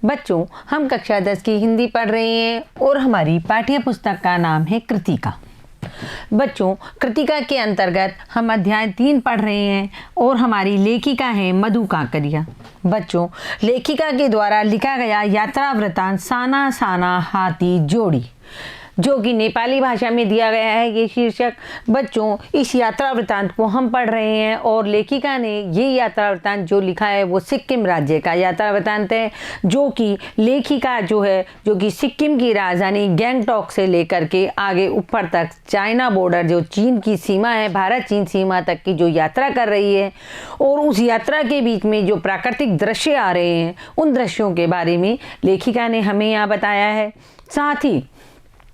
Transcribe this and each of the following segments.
बच्चों, हम कक्षा 10 की हिंदी पढ़ रहे हैं और हमारी पाठ्य पुस्तक का नाम है कृतिका। बच्चों, कृतिका के अंतर्गत हम अध्याय 3 पढ़ रहे हैं और हमारी लेखिका है मधु काकरिया। बच्चों, लेखिका के द्वारा लिखा गया यात्रा वृत्तांत साना साना हाथी जोड़ी, जो कि नेपाली भाषा में दिया गया है ये शीर्षक। बच्चों, इस यात्रा वृत्तांत को हम पढ़ रहे हैं और लेखिका ने ये यात्रा वृत्तांत जो लिखा है वो सिक्किम राज्य का यात्रा वृत्तांत है, जो कि लेखिका जो कि सिक्किम की राजधानी गैंगटॉक से लेकर के आगे ऊपर तक चाइना बॉर्डर, जो चीन की सीमा है, भारत चीन सीमा तक की जो यात्रा कर रही है और उस यात्रा के बीच में जो प्राकृतिक दृश्य आ रहे हैं उन दृश्यों के बारे में लेखिका ने हमें यहाँ बताया है। साथ ही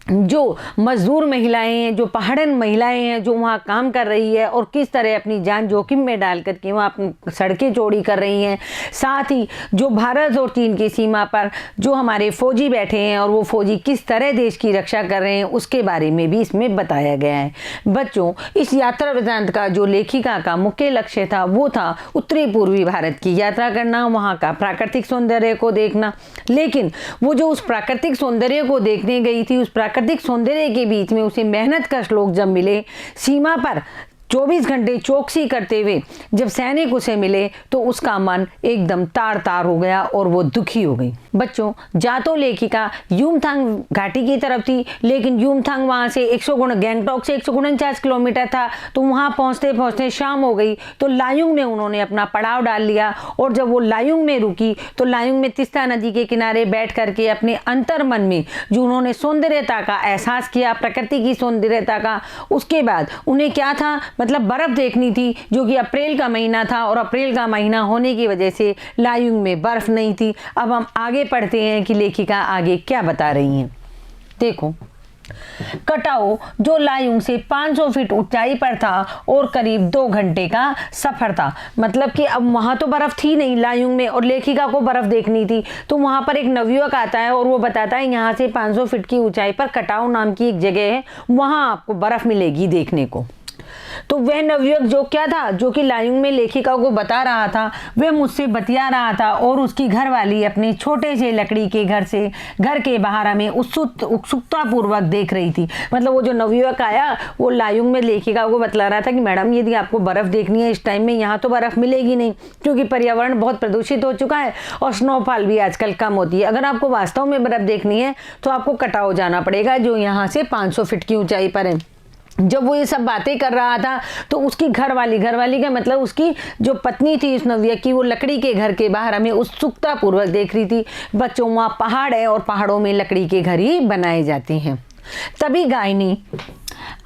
जो मजदूर महिलाएं हैं, जो पहाड़न महिलाएं हैं, जो वहाँ काम कर रही है और किस तरह अपनी जान जोखिम में डाल करके वहाँ अपनी सड़कें चौड़ी कर रही हैं। साथ ही जो भारत और चीन की सीमा पर जो हमारे फौजी बैठे हैं और वो फौजी किस तरह देश की रक्षा कर रहे हैं उसके बारे में भी इसमें बताया गया है। बच्चों, इस यात्रा वृत्तांत का जो लेखिका का मुख्य लक्ष्य था वो था उत्तरी पूर्वी भारत की यात्रा करना, वहाँ का प्राकृतिक सौंदर्य को देखना। लेकिन वो जो उस प्राकृतिक सौंदर्य को देखने गई थी, उस प्राकृतिक सौंदर्य के बीच में उसे मेहनत कश लोग जब मिले, सीमा पर 24 घंटे चौकसी करते हुए जब सैनिक उसे मिले, तो उसका मन एकदम तार तार हो गया और वो दुखी हो गई। बच्चों, जा तो लेखिका युमथांग घाटी की तरफ थी, लेकिन युमथांग वहाँ से गैंगटॉक से 149 किलोमीटर था, तो वहाँ पहुँचते पहुँचते शाम हो गई। तो लायुंग में उन्होंने अपना पड़ाव डाल लिया और जब वो लायुंग में रुकी तो लायुंग में तीस्ता नदी के किनारे बैठ करके अपने अंतर मन में जो उन्होंने सौंदर्यता का एहसास किया, प्रकृति की सौंदर्यता का, उसके बाद उन्हें क्या था, मतलब बर्फ देखनी थी, जो कि अप्रैल का महीना था और अप्रैल का महीना होने की वजह से लायुंग में बर्फ नहीं थी। अब हम आगे पढ़ते हैं कि लेखिका आगे क्या बता रही हैं। देखो, कटाओ जो लायुंग से 500 फीट ऊंचाई पर था और करीब 2 घंटे का सफर था। मतलब कि अब वहां तो बर्फ थी नहीं लायुंग में और लेखिका को बर्फ देखनी थी, तो वहां पर एक नवयुवक आता है और वो बताता है यहाँ से 500 फीट की ऊंचाई पर कटाओ नाम की एक जगह है, वहां आपको बर्फ मिलेगी देखने को। तो वह नवयुवक जो क्या था, जो कि लायुंग में लेखिका को बता रहा था, वह मुझसे बतिया रहा था और उसकी घरवाली अपने छोटे से लकड़ी के घर के बाहर हमें उत्सुकता पूर्वक देख रही थी। मतलब वो जो नवयुवक आया वो लायुंग में लेखिका को बतला रहा था कि मैडम, यदि आपको बर्फ देखनी है इस टाइम में, यहाँ तो बर्फ मिलेगी नहीं क्योंकि पर्यावरण बहुत प्रदूषित हो चुका है और स्नोफॉल भी आजकल कम होती है। अगर आपको वास्तव में बर्फ देखनी है तो आपको कटाओ जाना पड़ेगा, जो यहाँ से 500 फीट की ऊंचाई पर है। जब वो ये सब बातें कर रहा था तो उसकी घरवाली का मतलब उसकी जो पत्नी थी इस नवयुवक की, वो लकड़ी के घर के बाहर हमें उत्सुकता पूर्वक देख रही थी। बच्चों, वहाँ पहाड़ है और पहाड़ों में लकड़ी के घर ही बनाए जाते हैं। तभी गाय ने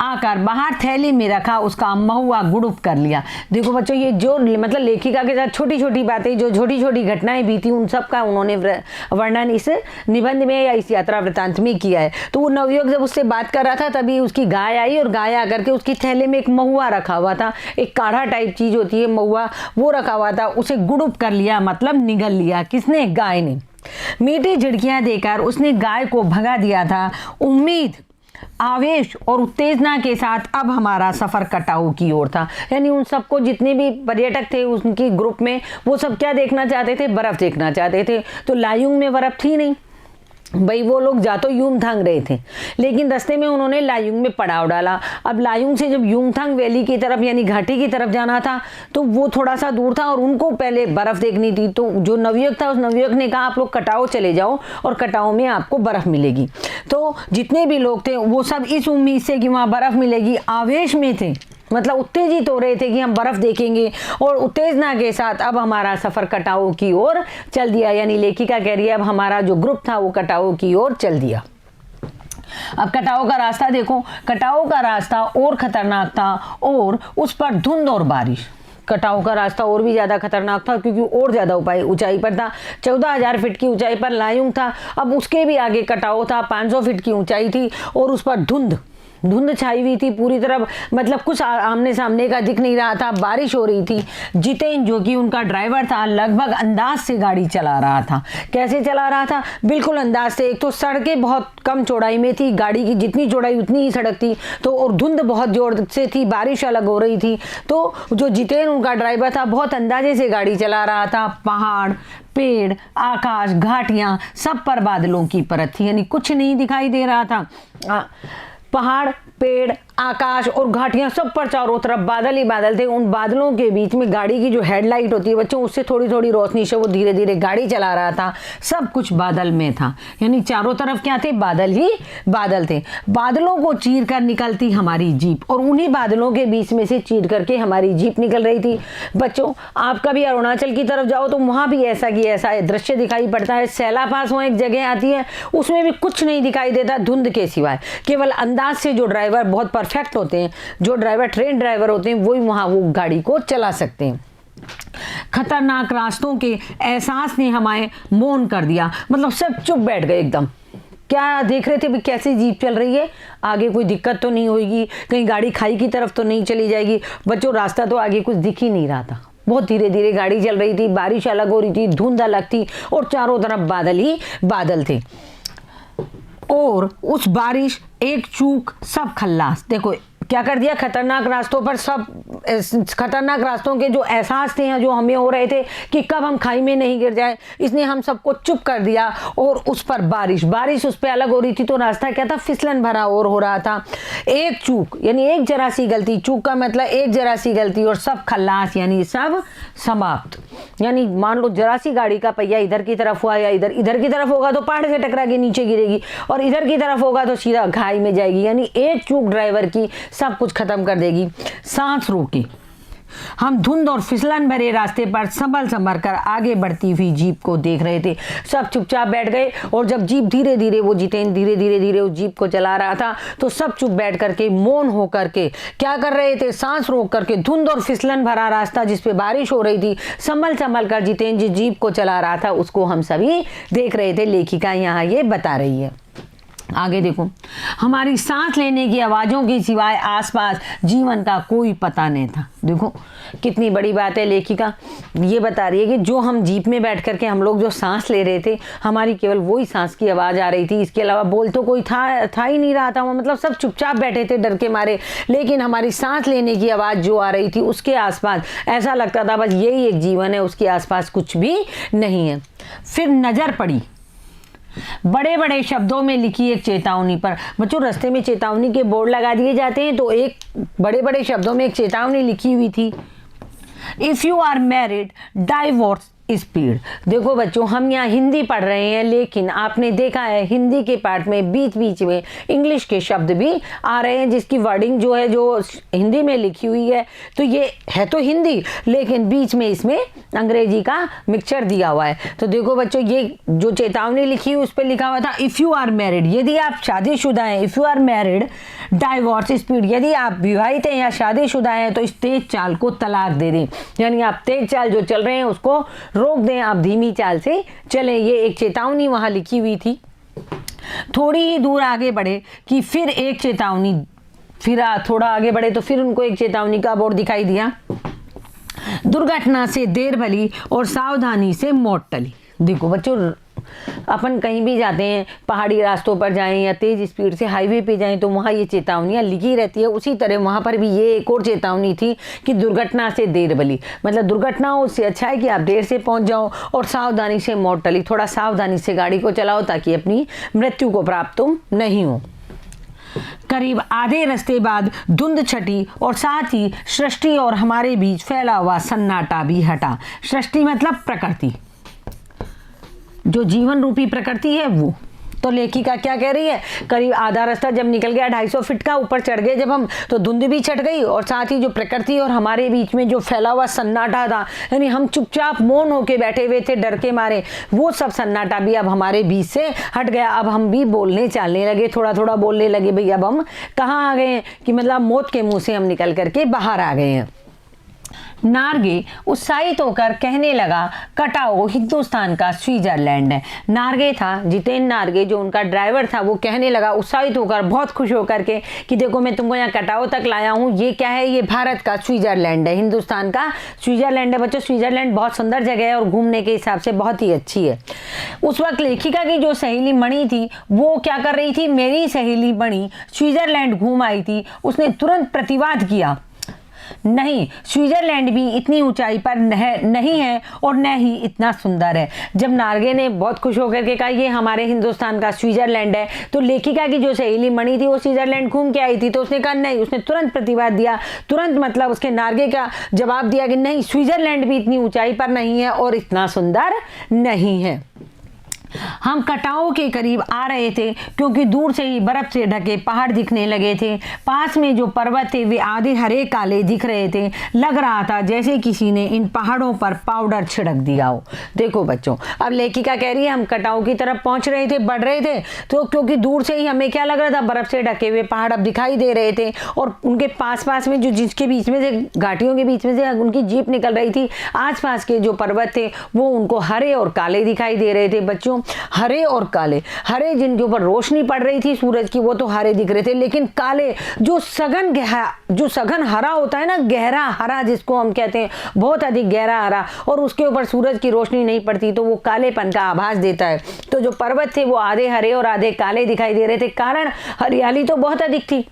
आकर बाहर थैली में रखा उसका महुआ गुड़ुप कर लिया। देखो बच्चों, ये जो मतलब लेखिका के साथ छोटी छोटी बातें, जो छोटी छोटी घटनाएं बीती, उन सब का उन्होंने वर्णन इस निबंध में या इस यात्रा वृत्तांत में किया है। तो वो नवयुवक जब उससे बात कर रहा था तभी उसकी गाय आई और गाय आकर के उसकी थैले में एक महुआ रखा हुआ था, एक काढ़ा टाइप चीज होती है महुआ, वो रखा हुआ था, उसे गुड़ुप कर लिया, मतलब निगल लिया। किसने? गाय ने। मीठी झिड़कियां देकर उसने गाय को भगा दिया था। उम्मीद, आवेश और उत्तेजना के साथ अब हमारा सफर कटाऊ की ओर था। यानी उन सबको, जितने भी पर्यटक थे उनकी ग्रुप में, वो सब क्या देखना चाहते थे? बर्फ देखना चाहते थे। तो लायुंग में बर्फ थी नहीं भाई, वो लोग जा तो युमथांग रहे थे, लेकिन रास्ते में उन्होंने लायुंग में पड़ाव डाला। अब लायुंग से जब युमथांग वैली की तरफ यानी घाटी की तरफ जाना था तो वो थोड़ा सा दूर था और उनको पहले बर्फ देखनी थी। तो जो नवयुवक था उस नवयुवक ने कहा आप लोग कटाओ चले जाओ और कटाओ में आपको बर्फ मिलेगी। तो जितने भी लोग थे वो सब इस उम्मीद से कि वहाँ बर्फ मिलेगी आवेश में थे, मतलब उत्तेजित हो रहे थे कि हम बर्फ देखेंगे और उत्तेजना के साथ अब हमारा सफर कटाऊ की ओर चल दिया। यानी लेखिका कह रही है अब हमारा जो ग्रुप था वो कटाऊ की ओर चल दिया। अब कटाऊ का रास्ता देखो, कटाऊ का रास्ता और खतरनाक था और उस पर धुंध और बारिश। कटाऊ का रास्ता और भी ज़्यादा खतरनाक था क्योंकि और ज़्यादा ऊंचाई पर था। 14,000 फीट की ऊंचाई पर लायुंग था। अब उसके भी आगे कटाऊ था, 500 फीट की ऊंचाई थी और उस पर धुंध छाई हुई थी पूरी तरफ, मतलब कुछ आमने सामने का दिख नहीं रहा था। बारिश हो रही थी। जितेन जो कि उनका ड्राइवर था लगभग अंदाज से गाड़ी चला रहा था। कैसे चला रहा था? बिल्कुल अंदाज से। एक तो सड़कें बहुत कम चौड़ाई में थी, गाड़ी की जितनी चौड़ाई उतनी ही सड़क थी, तो और धुंध बहुत जोर से थी, बारिश अलग हो रही थी। तो जो जितेन उनका ड्राइवर था बहुत अंदाजे से गाड़ी चला रहा था। पहाड़, पेड़, आकाश, घाटियां, सब पर बादलों की परत थी, यानी कुछ नहीं दिखाई दे रहा था। पहाड़, पेड़, आकाश और घाटियां, सब पर चारों तरफ बादल ही बादल थे। उन बादलों के बीच में गाड़ी की जो हेडलाइट होती है बच्चों, उससे थोड़ी थोड़ी रोशनी से वो धीरे धीरे गाड़ी चला रहा था। सब कुछ बादल में था, यानी चारों तरफ क्या थे? बादल ही बादल थे। बादलों को चीर कर निकलती हमारी जीप, और उन्हीं बादलों के बीच में से चीर करके हमारी जीप निकल रही थी। बच्चों, आप कभी अरुणाचल की तरफ जाओ तो वहां भी ऐसा की ऐसा दृश्य दिखाई पड़ता है। सैला पास वहां एक जगह आती है, उसमें भी कुछ नहीं दिखाई देता धुंध के सिवाय। केवल अंदाज से जो ड्राइवर बहुत परफेक्ट होते हैं, जो ड्राइवर ट्रेन ड्राइवर होते हैं, वही वहां वो गाड़ी को चला सकते हैं। खतरनाक रास्तों के एहसास ने हमें मौन कर दिया, मतलब सब चुप बैठ गए एकदम। क्या देख रहे थे भी कैसी जीप चल रही है, आगे कोई दिक्कत तो नहीं होगी, कहीं गाड़ी खाई की तरफ तो नहीं चली जाएगी। बच्चों, रास्ता तो आगे कुछ दिख ही नहीं रहा था, बहुत धीरे धीरे गाड़ी चल रही थी। बारिश अलग हो रही थी, धुंध अलग थी, और चारों तरफ बादल ही बादल थे। और उस बारिश, एक चूक, सब खल्लास। देखो क्या कर दिया, खतरनाक रास्तों पर सब, खतरनाक रास्तों के जो एहसास थे, जो हमें हो रहे थे कि कब हम खाई में नहीं गिर जाए, इसने हम सबको चुप कर दिया। और उस पर बारिश उस पर अलग हो रही थी, तो रास्ता क्या था? फिसलन भरा और हो रहा था। एक चूक, यानी एक जरा सी गलती, चूक का मतलब एक जरा सी गलती, और सब खल्लास, यानी सब समाप्त। यानी मान लो जरा सी गाड़ी का पहिया इधर की तरफ हुआ, या इधर की तरफ होगा तो पहाड़ से टकरा के नीचे गिरेगी, और इधर की तरफ होगा तो सीधा खाई में जाएगी। यानी एक चूक ड्राइवर की सब कुछ खत्म कर देगी। सांस रोकी, हम धुंध और फिसलन भरे रास्ते पर संभल कर आगे बढ़ती हुई जीप को देख रहे थे। सब चुपचाप बैठ गए, और जब जीप धीरे धीरे, वो जितेंद्र धीरे धीरे उस जीप को चला रहा था, तो सब चुप बैठ करके, मौन हो करके क्या कर रहे थे? सांस रोक करके धुंध और फिसलन भरा रास्ता जिसपे बारिश हो रही थी, संभल कर जितेंद्र जिस जीप को चला रहा था उसको हम सभी देख रहे थे। लेखिका यहाँ ये बता रही है। आगे देखो, हमारी सांस लेने की आवाज़ों के सिवाय आसपास जीवन का कोई पता नहीं था। देखो कितनी बड़ी बात है, लेखिका ये बता रही है कि जो हम जीप में बैठ करके हम लोग जो सांस ले रहे थे, हमारी केवल वही सांस की आवाज़ आ रही थी, इसके अलावा बोल तो कोई था ही नहीं रहा था। मतलब सब चुपचाप बैठे थे डर के मारे, लेकिन हमारी सांस लेने की आवाज़ जो आ रही थी उसके आसपास ऐसा लगता था बस यही एक जीवन है, उसके आसपास कुछ भी नहीं है। फिर नज़र पड़ी बड़े बड़े शब्दों में लिखी एक चेतावनी पर। बच्चों, रास्ते में चेतावनी के बोर्ड लगा दिए जाते हैं, तो एक बड़े बड़े शब्दों में एक चेतावनी लिखी हुई थी, if you are married divorce speed. देखो बच्चों, हम यहाँ हिंदी पढ़ रहे हैं, लेकिन आपने देखा है हिंदी के पार्ट में बीच बीच में इंग्लिश के शब्द भी आ रहे हैं, जिसकी वर्डिंग जो है जो हिंदी में लिखी हुई है, तो ये है तो हिंदी, लेकिन बीच में इसमें अंग्रेजी का मिक्सचर दिया हुआ है। तो देखो बच्चों, ये जो चेतावनी लिखी हुई उस पर लिखा हुआ था इफ़ यू आर मैरिड, यदि आप शादीशुदा हैं, if you are married divorce speed, यदि आप विवाहित हैं या शादीशुदा हैं तो इस तेज चाल को तलाक दे दें। यानी आप तेज चाल जो चल रहे हैं उसको रोक दें, आप धीमी चाल से चलें। ये एक चेतावनी वहां लिखी हुई थी। थोड़ी ही दूर आगे बढ़े कि फिर एक चेतावनी, फिर थोड़ा आगे बढ़े तो फिर उनको एक चेतावनी का बोर्ड दिखाई दिया, दुर्घटना से देर भली और सावधानी से मौत टली। देखो बच्चों, अपन कहीं भी जाते हैं, पहाड़ी रास्तों पर जाएं या तेज स्पीड से हाईवे पे जाएं, तो वहाँ ये चेतावनियाँ लिखी रहती है। उसी तरह वहाँ पर भी ये एक और चेतावनी थी कि दुर्घटना से देर भली, मतलब दुर्घटना हो उससे अच्छा है कि आप देर से पहुँच जाओ, और सावधानी से मौत टली, थोड़ा सावधानी से गाड़ी को चलाओ ताकि अपनी मृत्यु को प्राप्त तुम नहीं हो। करीब आधे रास्ते बाद धुंध छटी और साथ ही सृष्टि और हमारे बीच फैला हुआ सन्नाटा भी हटा। सृष्टि मतलब प्रकृति, जो जीवन रूपी प्रकृति है वो। तो लेखिका क्या कह रही है, करीब आधा रास्ता जब निकल गया, 250 फीट का ऊपर चढ़ गए जब हम, तो धुंध भी छट गई, और साथ ही जो प्रकृति और हमारे बीच में जो फैला हुआ सन्नाटा था, यानी हम चुपचाप मौन होके बैठे हुए थे डर के मारे, वो सब सन्नाटा भी अब हमारे बीच से हट गया। अब हम भी बोलने चालने लगे, थोड़ा थोड़ा बोलने लगे। भाई अब हम कहाँ आ गए हैं कि मतलब मौत के मुँह से हम निकल करके बाहर आ गए हैं। नार्गे उत्साहित होकर कहने लगा, कटाओ हिंदुस्तान का स्विट्जरलैंड है। नार्गे था, जितेंद्र नार्गे जो उनका ड्राइवर था, वो कहने लगा उत्साहित होकर, बहुत खुश होकर के कि देखो मैं तुमको यहाँ कटाओ तक लाया हूँ। ये क्या है, ये भारत का स्विट्जरलैंड है, हिंदुस्तान का स्विट्जरलैंड है। बच्चों, स्विट्जरलैंड बहुत सुंदर जगह है और घूमने के हिसाब से बहुत ही अच्छी है। उस वक्त लेखिका की जो सहेली मणि थी वो क्या कर रही थी, मेरी सहेली मणि स्विट्जरलैंड घूम आई थी, उसने तुरंत प्रतिवाद किया नहीं, स्विट्जरलैंड भी इतनी ऊंचाई पर नहीं है और न ही इतना सुंदर है। जब नार्गे ने बहुत खुश होकर के कहा ये हमारे हिंदुस्तान का स्विट्जरलैंड है, तो लेखिका की जो सहेली मणि थी वो स्विट्जरलैंड घूम के आई थी, तो उसने कहा नहीं, उसने तुरंत प्रतिवाद दिया, तुरंत मतलब उसके नार्गे का जवाब दिया कि नहीं, स्विट्जरलैंड भी इतनी ऊंचाई पर नहीं है और इतना सुंदर नहीं है। हम कटाव के करीब आ रहे थे क्योंकि दूर से ही बर्फ से ढके पहाड़ दिखने लगे थे। पास में जो पर्वत थे वे आधे हरे काले दिख रहे थे। लग रहा था जैसे किसी ने इन पहाड़ों पर पाउडर छिड़क दिया हो। देखो बच्चों, अब लेखिका कह रही है हम कटाव की तरफ पहुंच रहे थे, बढ़ रहे थे, तो क्योंकि दूर से ही हमें क्या लग रहा था, बर्फ से ढके हुए पहाड़ अब दिखाई दे रहे थे और उनके पास में जो जिसके बीच में से घाटियों के बीच में से उनकी जीप निकल रही थी, आसपास के जो पर्वत थे वो उनको हरे और काले दिखाई दे रहे थे। बच्चों, हरे और काले, हरे जिनके ऊपर रोशनी पड़ रही थी सूरज की वो तो हरे दिख रहे थे, लेकिन काले जो सघन हरा होता है ना, गहरा हरा जिसको हम कहते हैं, बहुत अधिक गहरा हरा, और उसके ऊपर सूरज की रोशनी नहीं पड़ती तो वो कालेपन का आभास देता है। तो जो पर्वत थे वो आधे हरे और आधे काले दिखाई दे रहे थे, कारण हरियाली तो बहुत अधिक थी।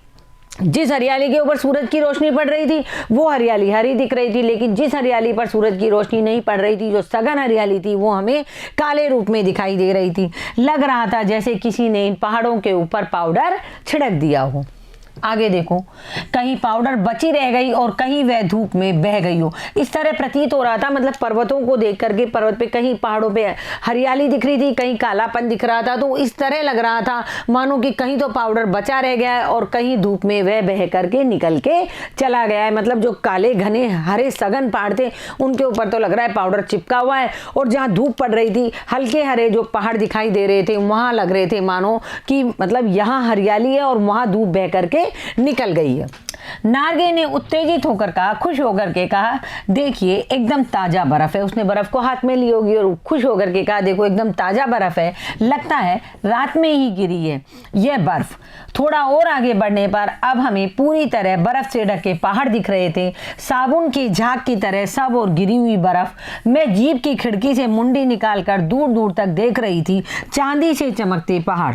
जिस हरियाली के ऊपर सूरज की रोशनी पड़ रही थी वो हरियाली हरी दिख रही थी, लेकिन जिस हरियाली पर सूरज की रोशनी नहीं पड़ रही थी, जो सघन हरियाली थी, वो हमें काले रूप में दिखाई दे रही थी। लग रहा था जैसे किसी ने इन पहाड़ों के ऊपर पाउडर छिड़क दिया हो। आगे देखो, कहीं पाउडर बची रह गई और कहीं वह धूप में बह गई हो, इस तरह प्रतीत हो रहा था। मतलब पर्वतों को देख करके पर्वत पे कहीं पहाड़ों पे हरियाली दिख रही थी, कहीं कालापन दिख रहा था, तो इस तरह लग रहा था मानो कि कहीं तो पाउडर बचा रह गया है और कहीं धूप में वह बह करके निकल के चला गया है। मतलब जो काले घने हरे सघन पहाड़ थे उनके ऊपर तो लग रहा है पाउडर चिपका हुआ है, और जहाँ धूप पड़ रही थी हल्के हरे जो पहाड़ दिखाई दे रहे थे वहाँ लग रहे थे मानो कि मतलब यहाँ हरियाली है और वहाँ धूप बह करके निकल गई है। नार्गे ने उत्तेजित होकर कहा, खुश होकर के कहा, देखिए एकदम ताजा बर्फ है। उसने बर्फ को हाथ में ली होगी और खुश होकर के कहा, देखो एकदम ताजा बर्फ है, लगता है रात में ही गिरी है यह बर्फ। थोड़ा और आगे बढ़ने पर अब हमें पूरी तरह बर्फ से ढके पहाड़ दिख रहे थे, साबुन की झाग की तरह सब और गिरी हुई बर्फ। मैं जीप की खिड़की से मुंडी निकालकर दूर दूर तक देख रही थी चांदी से चमकते पहाड़।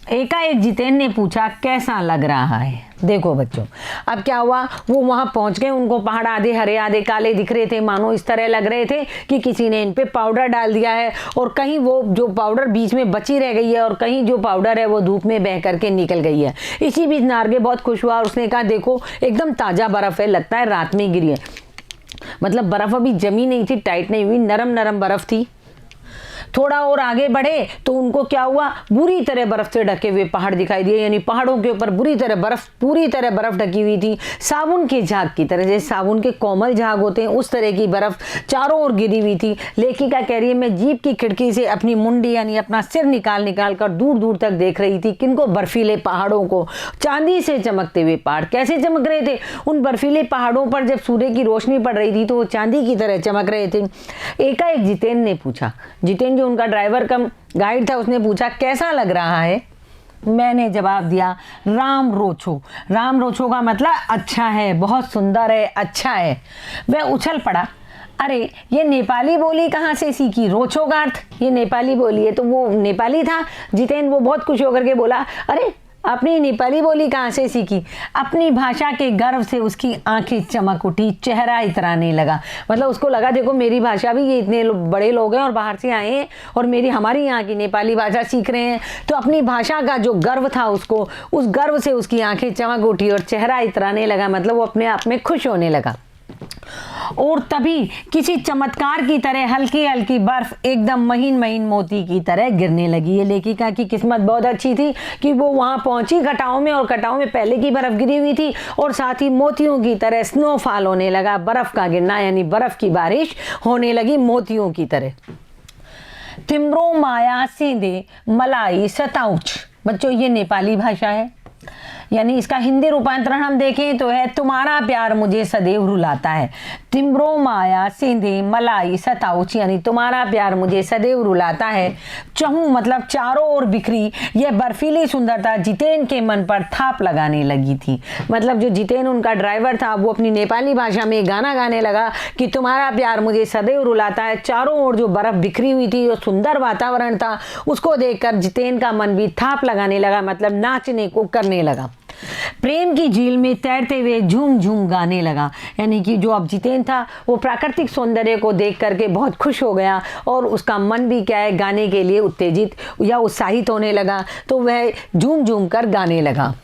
एकाएक जितेन ने पूछा, कैसा लग रहा है? देखो बच्चों, अब क्या हुआ, वो वहां पहुंच गए, उनको पहाड़ आधे हरे आधे काले दिख रहे थे, मानो इस तरह लग रहे थे कि किसी ने इन पे पाउडर डाल दिया है, और कहीं वो जो पाउडर बीच में बची रह गई है और कहीं जो पाउडर है वो धूप में बह करके निकल गई है। इसी बीच नार्गे बहुत खुश हुआ और उसने कहा, देखो एकदम ताजा बर्फ है, लगता है रात में गिरी है। मतलब बर्फ अभी जमी नहीं थी, टाइट नहीं हुई, नरम नरम बर्फ थी। थोड़ा और आगे बढ़े तो उनको क्या हुआ, बुरी तरह बर्फ से ढके हुए पहाड़ दिखाई दिए, यानी पहाड़ों के ऊपर पूरी तरह बर्फ ढकी हुई थी, साबुन के झाग की तरह, जैसे साबुन के कोमल झाग होते हैं उस तरह की बर्फ चारों ओर गिरी हुई थी। लेखिका कह रही है, मैं जीप की खिड़की से अपनी मुंडी यानी अपना सिर निकाल कर दूर दूर तक देख रही थी। किनको? बर्फीले पहाड़ों को, चांदी से चमकते हुए पहाड़। कैसे चमक रहे थे? उन बर्फीले पहाड़ों पर जब सूर्य की रोशनी पड़ रही थी तो वो चांदी की तरह चमक रहे थे। एकाएक जितेन ने पूछा, जितेन जो उनका ड्राइवर कम गाइड था, उसने पूछा, कैसा लग रहा है? मैंने जवाब दिया, राम रोचो। राम रोचो का मतलब अच्छा है, बहुत सुंदर है, अच्छा है। वह उछल पड़ा, अरे ये नेपाली बोली कहाँ से सीखी? रोचो का अर्थ ये नेपाली बोली है। तो वो नेपाली था जितेन, वो बहुत खुश होकर के बोला, अरे अपनी नेपाली बोली कहाँ से सीखी? अपनी भाषा के गर्व से उसकी आंखें चमक उठी, चेहरा इतराने लगा। मतलब उसको लगा, देखो मेरी भाषा भी, ये इतने बड़े लोग हैं और बाहर से आए हैं और हमारी यहाँ की नेपाली भाषा सीख रहे हैं। तो अपनी भाषा का जो गर्व था उसको, उस गर्व से उसकी आंखें चमक उठी और चेहरा इतराने लगा। मतलब वो अपने आप में खुश होने लगा। और तभी किसी चमत्कार की तरह हल्की हल्की बर्फ एकदम महीन महीन मोती की तरह गिरने लगी है। लेखिका की किस्मत बहुत अच्छी थी कि वो वहां पहुंची कटाव में, और कटाव में पहले की बर्फ गिरी हुई थी और साथ ही मोतियों की तरह स्नोफॉल होने लगा, बर्फ का गिरना यानी बर्फ की बारिश होने लगी मोतियों की तरह। तिम्रो माया सीधे मलाई सताउच। बच्चों ये नेपाली भाषा है, यानी इसका हिंदी रूपांतरण हम देखें तो है, तुम्हारा प्यार मुझे सदैव रुलाता है। तिम्रो माया सीधे मलाई सताउच, यानी तुम्हारा प्यार मुझे सदैव रुलाता है। चहूं मतलब चारों ओर बिखरी यह बर्फीली सुंदरता जितेन के मन पर थाप लगाने लगी थी। मतलब जो जितेन उनका ड्राइवर था वो अपनी नेपाली भाषा में गाना गाने लगा कि तुम्हारा प्यार मुझे सदैव रुलाता है। चारों ओर जो बर्फ बिखरी हुई थी, जो सुंदर वातावरण था, उसको देखकर जितेन का मन भी थाप लगाने लगा, मतलब नाचने को करने लगा। प्रेम की झील में तैरते हुए झूम झूम गाने लगा। यानी कि जो अब जितेंद्र था वो प्राकृतिक सौंदर्य को देख करके बहुत खुश हो गया और उसका मन भी क्या है गाने के लिए उत्तेजित या उत्साहित होने लगा, तो वह झूम झूम कर गाने लगा।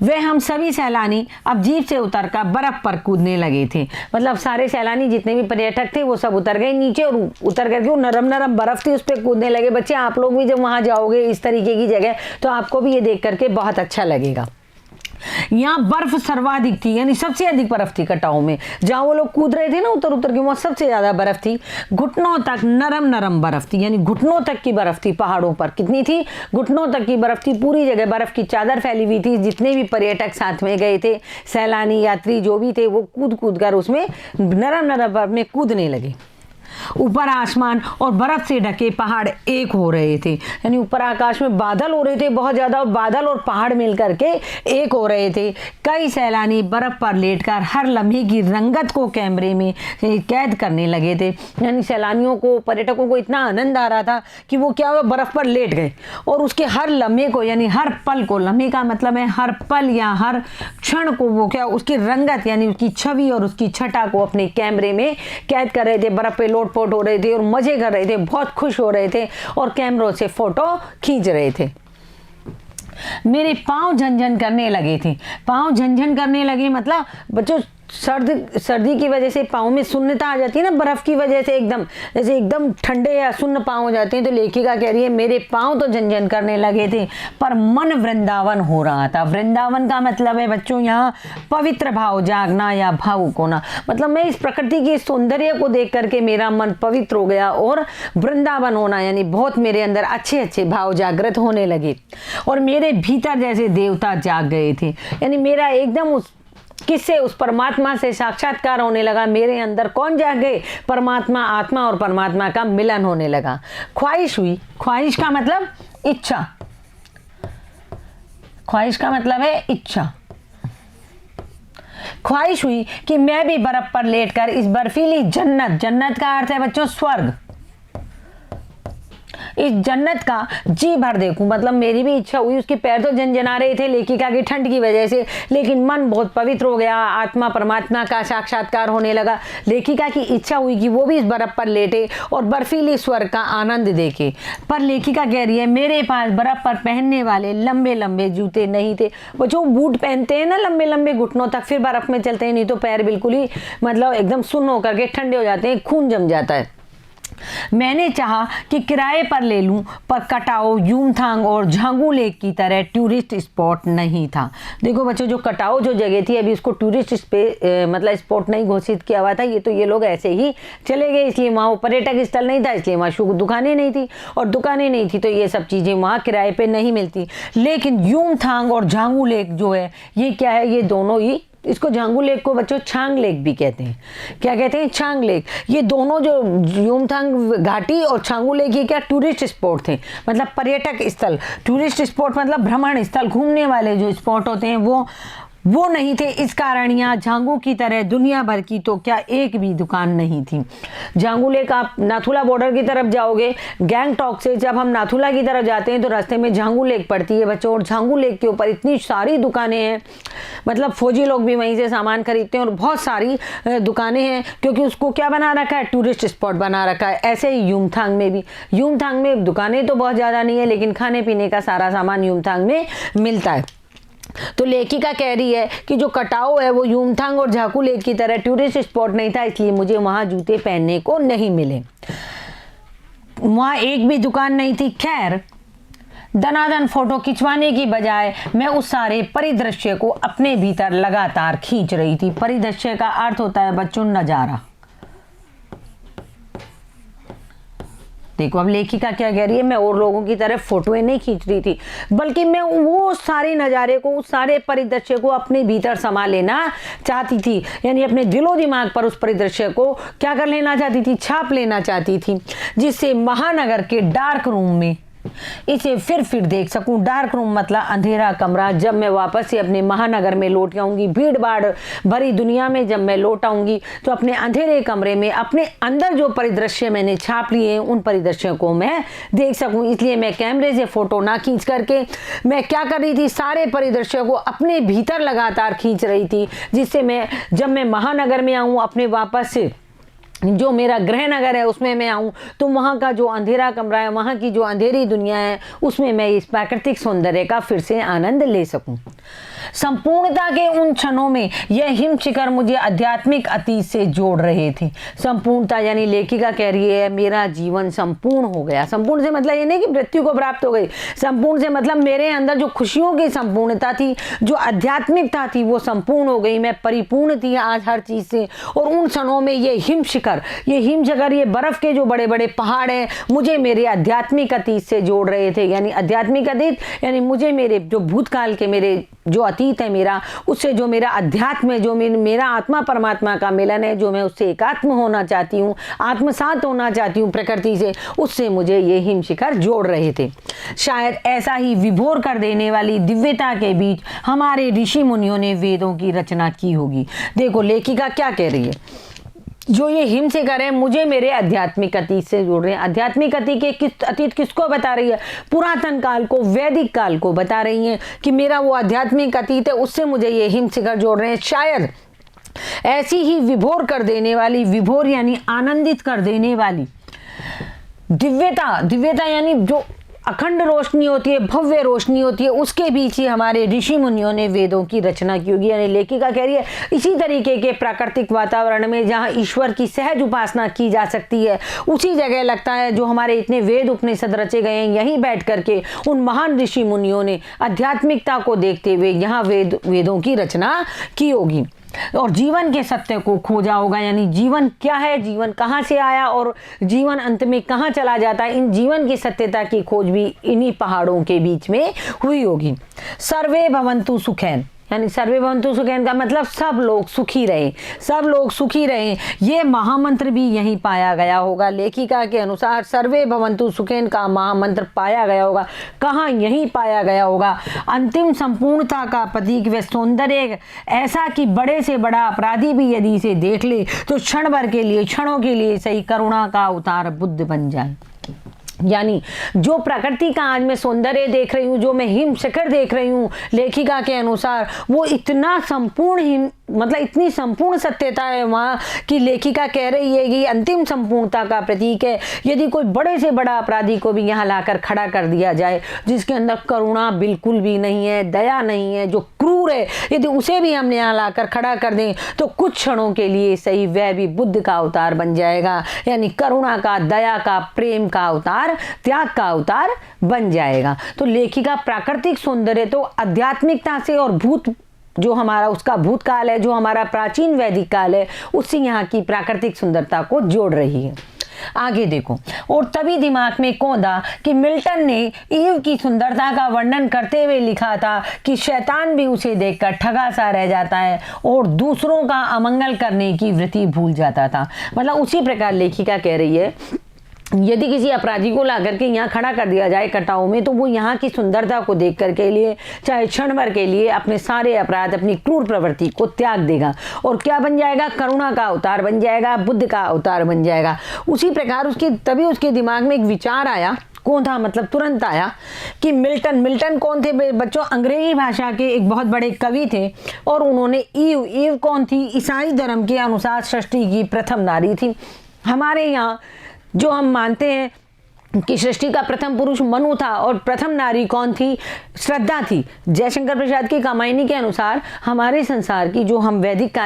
वे हम सभी सैलानी अब जीप से उतरकर बर्फ पर कूदने लगे थे। मतलब सारे सैलानी जितने भी पर्यटक थे वो सब उतर गए नीचे और उतर करके वो नरम नरम बर्फ थी उस पर कूदने लगे। बच्चे आप लोग भी जब वहाँ जाओगे इस तरीके की जगह तो आपको भी ये देख करके बहुत अच्छा लगेगा। यहाँ बर्फ सर्वाधिक थी, यानी सबसे अधिक बर्फ थी कटाव में। जहाँ वो लोग कूद रहे थे ना उतर उतर के, वहाँ सबसे ज्यादा बर्फ थी। घुटनों तक नरम नरम बर्फ थी, यानी घुटनों तक की बर्फ थी पहाड़ों पर। कितनी थी? घुटनों तक की बर्फ थी। पूरी जगह बर्फ की चादर फैली हुई थी। जितने भी पर्यटक साथ में गए थे, सैलानी यात्री जो भी थे, वो कूद कूद कर उसमें नरम नरम बर्फ में कूदने लगे। ऊपर आसमान और बर्फ से ढके पहाड़ एक हो रहे थे, यानी ऊपर आकाश में बादल हो रहे थे बहुत ज्यादा, और बादल और पहाड़ मिलकर के एक हो रहे थे। कई सैलानी बर्फ पर लेटकर हर लम्हे की रंगत को कैमरे में कैद करने लगे थे। यानी सैलानियों को, पर्यटकों को इतना आनंद आ रहा था कि वो क्या हुआ, बर्फ पर लेट गए और उसके हर लम्हे को, यानी हर पल को, लम्हे का मतलब है हर पल या हर क्षण को, वो क्या उसकी रंगत यानी उसकी छवि और उसकी छटा को अपने कैमरे में कैद कर रहे थे। बर्फ पे लोटपोट हो रहे थे और मजे कर रहे थे, बहुत खुश हो रहे थे और कैमरों से फोटो खींच रहे थे। मेरे पांव झनझन करने लगे थे। पांव झनझन करने लगे मतलब बच्चों सर्दी की वजह से पाँव में सुन्नता आ जाती है ना, बर्फ की वजह से एकदम जैसे एकदम ठंडे या सुन्न पाँव हो जाते हैं। तो लेखिका कह रही है मेरे पाँव तो झनझन करने लगे थे पर मन वृंदावन हो रहा था। वृंदावन का मतलब है बच्चों यहाँ पवित्र भाव जागना या भावुक होना। मतलब मैं इस प्रकृति के सौंदर्य को देख करके मेरा मन पवित्र हो गया और वृंदावन होना यानी बहुत मेरे अंदर अच्छे अच्छे भाव जागृत होने लगे और मेरे भीतर जैसे देवता जाग गए थे। यानी मेरा एकदम किससे, उस परमात्मा से साक्षात्कार होने लगा। मेरे अंदर कौन जाग गए? परमात्मा, आत्मा और परमात्मा का मिलन होने लगा। ख्वाहिश हुई। ख्वाहिश का मतलब इच्छा। ख्वाहिश का मतलब है इच्छा। ख्वाहिश हुई कि मैं भी बर्फ पर लेटकर इस बर्फीली जन्नत, जन्नत का अर्थ है बच्चों स्वर्ग, इस जन्नत का जी भर देखूं। मतलब मेरी भी इच्छा हुई। उसके पैर तो झनझना रहे थे लेखिका की ठंड की वजह से, लेकिन मन बहुत पवित्र हो गया। आत्मा परमात्मा का साक्षात्कार होने लगा। लेखिका की इच्छा हुई कि वो भी इस बर्फ पर लेटे और बर्फीली स्वर्ग का आनंद देखे। पर लेखिका कह रही है मेरे पास बर्फ पर पहनने वाले लंबे लंबे जूते नहीं थे। वो जो बूट पहनते हैं ना लंबे लंबे घुटनों तक, फिर बर्फ में चलते हैं, नहीं तो पैर बिल्कुल ही मतलब एकदम सुन्न होकर के ठंडे हो जाते हैं, खून जम जाता है। मैंने चाहा कि किराए पर ले लूं, पर कटाओ, यूमथांग और झांगू लेक की तरह टूरिस्ट स्पॉट नहीं था। देखो बच्चों, जो कटाओ जो जगह थी अभी उसको टूरिस्ट मतलब स्पॉट नहीं घोषित किया हुआ था। ये तो ये लोग ऐसे ही चले गए, इसलिए वहाँ पर्यटक स्थल नहीं था, इसलिए वहाँ दुकानें नहीं थी, और दुकानें नहीं थी तो ये सब चीज़ें वहाँ किराए पे नहीं मिलती। लेकिन यूमथांग और झांगू लेक जो है ये क्या है, ये दोनों ही, इसको झांगू लेक को बच्चों छांग लेक भी कहते हैं। क्या कहते हैं? छांग लेक। ये दोनों जो यूमथांग घाटी और छांगू लेक ये क्या टूरिस्ट स्पॉट थे, मतलब पर्यटक स्थल। टूरिस्ट स्पॉट मतलब भ्रमण स्थल, घूमने वाले जो स्पॉट होते हैं वो नहीं थे। इस कारण यहाँ झांगू की तरह दुनिया भर की तो क्या एक भी दुकान नहीं थी। झांगू लेक, आप नाथुला बॉर्डर की तरफ जाओगे, गैंगटॉक से जब हम नाथुला की तरफ जाते हैं तो रास्ते में झांगू लेक पड़ती है बच्चों, और झांगू लेक के ऊपर इतनी सारी दुकानें हैं, मतलब फौजी लोग भी वहीं से सामान खरीदते हैं और बहुत सारी दुकानें हैं, क्योंकि उसको क्या बना रखा है, टूरिस्ट स्पॉट बना रखा है। ऐसे ही यूमथांग में भी, यूमथांग में दुकानें तो बहुत ज़्यादा नहीं है लेकिन खाने पीने का सारा सामान यूमथांग में मिलता है। तो लेखिका कह रही है कि जो कटाओ है वो यूमथांग और झांगू लेक की तरह टूरिस्ट स्पॉट नहीं था, इसलिए मुझे वहां जूते पहनने को नहीं मिले। वहां एक भी दुकान नहीं थी। खैर, दनादन फोटो खिंचवाने की बजाय मैं उस सारे परिदृश्य को अपने भीतर लगातार खींच रही थी। परिदृश्य का अर्थ होता है बच्चों नजारा। देखो अब लेखिका क्या कह रही है, मैं और लोगों की तरह फोटोएं नहीं खींच रही थी, बल्कि मैं वो सारे नज़ारे को, उस सारे परिदृश्य को अपने भीतर समा लेना चाहती थी। यानी अपने दिलो दिमाग पर उस परिदृश्य को क्या कर लेना चाहती थी, छाप लेना चाहती थी, जिससे महानगर के डार्क रूम में इसे फिर देख सकूं। डार्क रूम मतलब अंधेरा कमरा। जब मैं वापस से अपने महानगर में लौट आऊंगी, भीड़ भाड़ भरी दुनिया में जब मैं लौट आऊंगी, तो अपने अंधेरे कमरे में अपने अंदर जो परिदृश्य मैंने छाप लिए उन परिदृश्यों को मैं देख सकूं। इसलिए मैं कैमरे से फोटो ना खींच करके मैं क्या कर रही थी, सारे परिदृश्यों को अपने भीतर लगातार खींच रही थी, जिससे मैं जब मैं महानगर में आऊं, अपने वापस से जो मेरा गृह नगर है उसमें मैं आऊँ, तो वहाँ का जो अंधेरा कमरा है, वहाँ की जो अंधेरी दुनिया है, उसमें मैं इस प्राकृतिक सौंदर्य का फिर से आनंद ले सकूं। संपूर्णता के उन क्षणों में यह हिम शिखर मुझे आध्यात्मिक अतीत से जोड़ रहे थे। संपूर्णता यानी लेखिका कह रही है मेरा जीवन संपूर्ण हो गया। संपूर्ण से मतलब ये नहीं कि मृत्यु को प्राप्त हो गई। संपूर्ण से मतलब मेरे अंदर जो खुशियों की संपूर्णता थी, जो आध्यात्मिकता थी, वो संपूर्ण हो गई। मैं परिपूर्ण थी आज हर चीज से। और उन क्षणों में ये हिम शिखर, ये बर्फ के जो बड़े बड़े पहाड़ हैं, मुझे मेरे आध्यात्मिक अतीत से जोड़ रहे थे। यानी आध्यात्मिक अतीत यानी मुझे मेरे जो भूतकाल के मेरे जो अतीत है मेरा, उससे जो मेरा अध्यात्म है, जो मेरा आत्मा परमात्मा का मिलन है, जो मैं उससे एकात्म होना चाहती हूँ, आत्मसात होना चाहती हूँ प्रकृति से, उससे मुझे ये हिम शिखर जोड़ रहे थे। शायद ऐसा ही विभोर कर देने वाली दिव्यता के बीच हमारे ऋषि मुनियों ने वेदों की रचना की होगी। देखो लेखिका क्या कह रही है, जो ये हिम शिखर है मुझे मेरे आध्यात्मिक अतीत से जोड़ रहे हैं। आध्यात्मिक अतीत किसको बता रही है? पुरातन काल को, वैदिक काल को बता रही हैं कि मेरा वो आध्यात्मिक अतीत है, उससे मुझे ये हिम शिखर जोड़ रहे हैं। शायद ऐसी ही विभोर कर देने वाली, विभोर यानी आनंदित कर देने वाली दिव्यता यानी जो अखंड रोशनी होती है, भव्य रोशनी होती है, उसके बीच ही हमारे ऋषि मुनियों ने वेदों की रचना की होगी। यानी लेखिका कह रही है इसी तरीके के प्राकृतिक वातावरण में जहाँ ईश्वर की सहज उपासना की जा सकती है, उसी जगह लगता है जो हमारे इतने वेद उपनिषद रचे गए हैं, यहीं बैठ करके उन महान ऋषि मुनियों ने आध्यात्मिकता को देखते हुए यहाँ वेदों की रचना की होगी और जीवन के सत्य को खोजा होगा। यानी जीवन क्या है, जीवन कहाँ से आया और जीवन अंत में कहाँ चला जाता है, इन जीवन की सत्यता की खोज भी इन्हीं पहाड़ों के बीच में हुई होगी। सर्वे भवन्तु सुखैन, यानी सर्वे भवन्तु सुखैन का मतलब सब लोग सुखी रहे, सब लोग सुखी रहे, ये महामंत्र भी यहीं पाया गया होगा। लेखिका के अनुसार सर्वे भवन्तु सुखैन का महामंत्र पाया गया होगा। कहाँ? यहीं पाया गया होगा। अंतिम संपूर्णता का प्रतीक व सौंदर्य ऐसा कि बड़े से बड़ा अपराधी भी यदि इसे देख ले तो क्षण भर के लिए, क्षणों के लिए सही करुणा का अवतार बुद्ध बन जाए। यानी जो प्रकृति का आज मैं सौंदर्य देख रही हूँ, जो मैं हिम शिखर देख रही हूँ, लेखिका के अनुसार वो इतना संपूर्ण मतलब इतनी संपूर्ण सत्यता है वहाँ की लेखिका कह रही है कि अंतिम संपूर्णता का प्रतीक है। यदि कोई बड़े से बड़ा अपराधी को भी यहाँ लाकर खड़ा कर दिया जाए, जिसके अंदर करुणा बिल्कुल भी नहीं है, दया नहीं है, जो क्रूर है, यदि उसे भी हमने यहाँ लाकर खड़ा कर दें तो कुछ क्षणों के लिए सही वह भी बुद्ध का अवतार बन जाएगा। यानी करुणा का, दया का, प्रेम का अवतार, त्याग का अवतार बन जाएगा। तो लेखिका प्राकृतिक सौंदर्य तो आध्यात्मिकता से और जो हमारा उसका भूतकाल है, जो हमारा प्राचीन वैदिक काल है, उससे यहाँ की प्राकृतिक सुंदरता को जोड़ रही है। आगे देखो, और तभी दिमाग में कौंधा कि मिल्टन ने ईव की सुंदरता का वर्णन करते हुए लिखा था कि शैतान भी उसे देखकर ठगा सा रह जाता है और दूसरों का अमंगल करने की वृत्ति भूल जाता था। मतलब उसी प्रकार लेखिका कह रही है यदि किसी अपराधी को ला करके यहाँ खड़ा कर दिया जाए कटाव में, तो वो यहाँ की सुंदरता को देख कर के लिए चाहे क्षण भर के लिए अपने सारे अपराध, अपनी क्रूर प्रवृत्ति को त्याग देगा और क्या बन जाएगा? करुणा का अवतार बन जाएगा, बुद्ध का अवतार बन जाएगा। उसी प्रकार तभी उसके दिमाग में एक विचार आया, कौन था मतलब तुरंत आया कि मिल्टन कौन थे बच्चों? अंग्रेजी भाषा के एक बहुत बड़े कवि थे और उन्होंने ईव कौन थी? ईसाई धर्म के अनुसार सृष्टि की प्रथम नारी थी। हमारे यहाँ जो हम मानते हैं कि सृष्टि का प्रथम पुरुष मनु था और प्रथम नारी कौन थी? श्रद्धा थी। जयशंकर प्रसाद की कामायनी के अनुसार हमारे संसार की जो हम वैदिक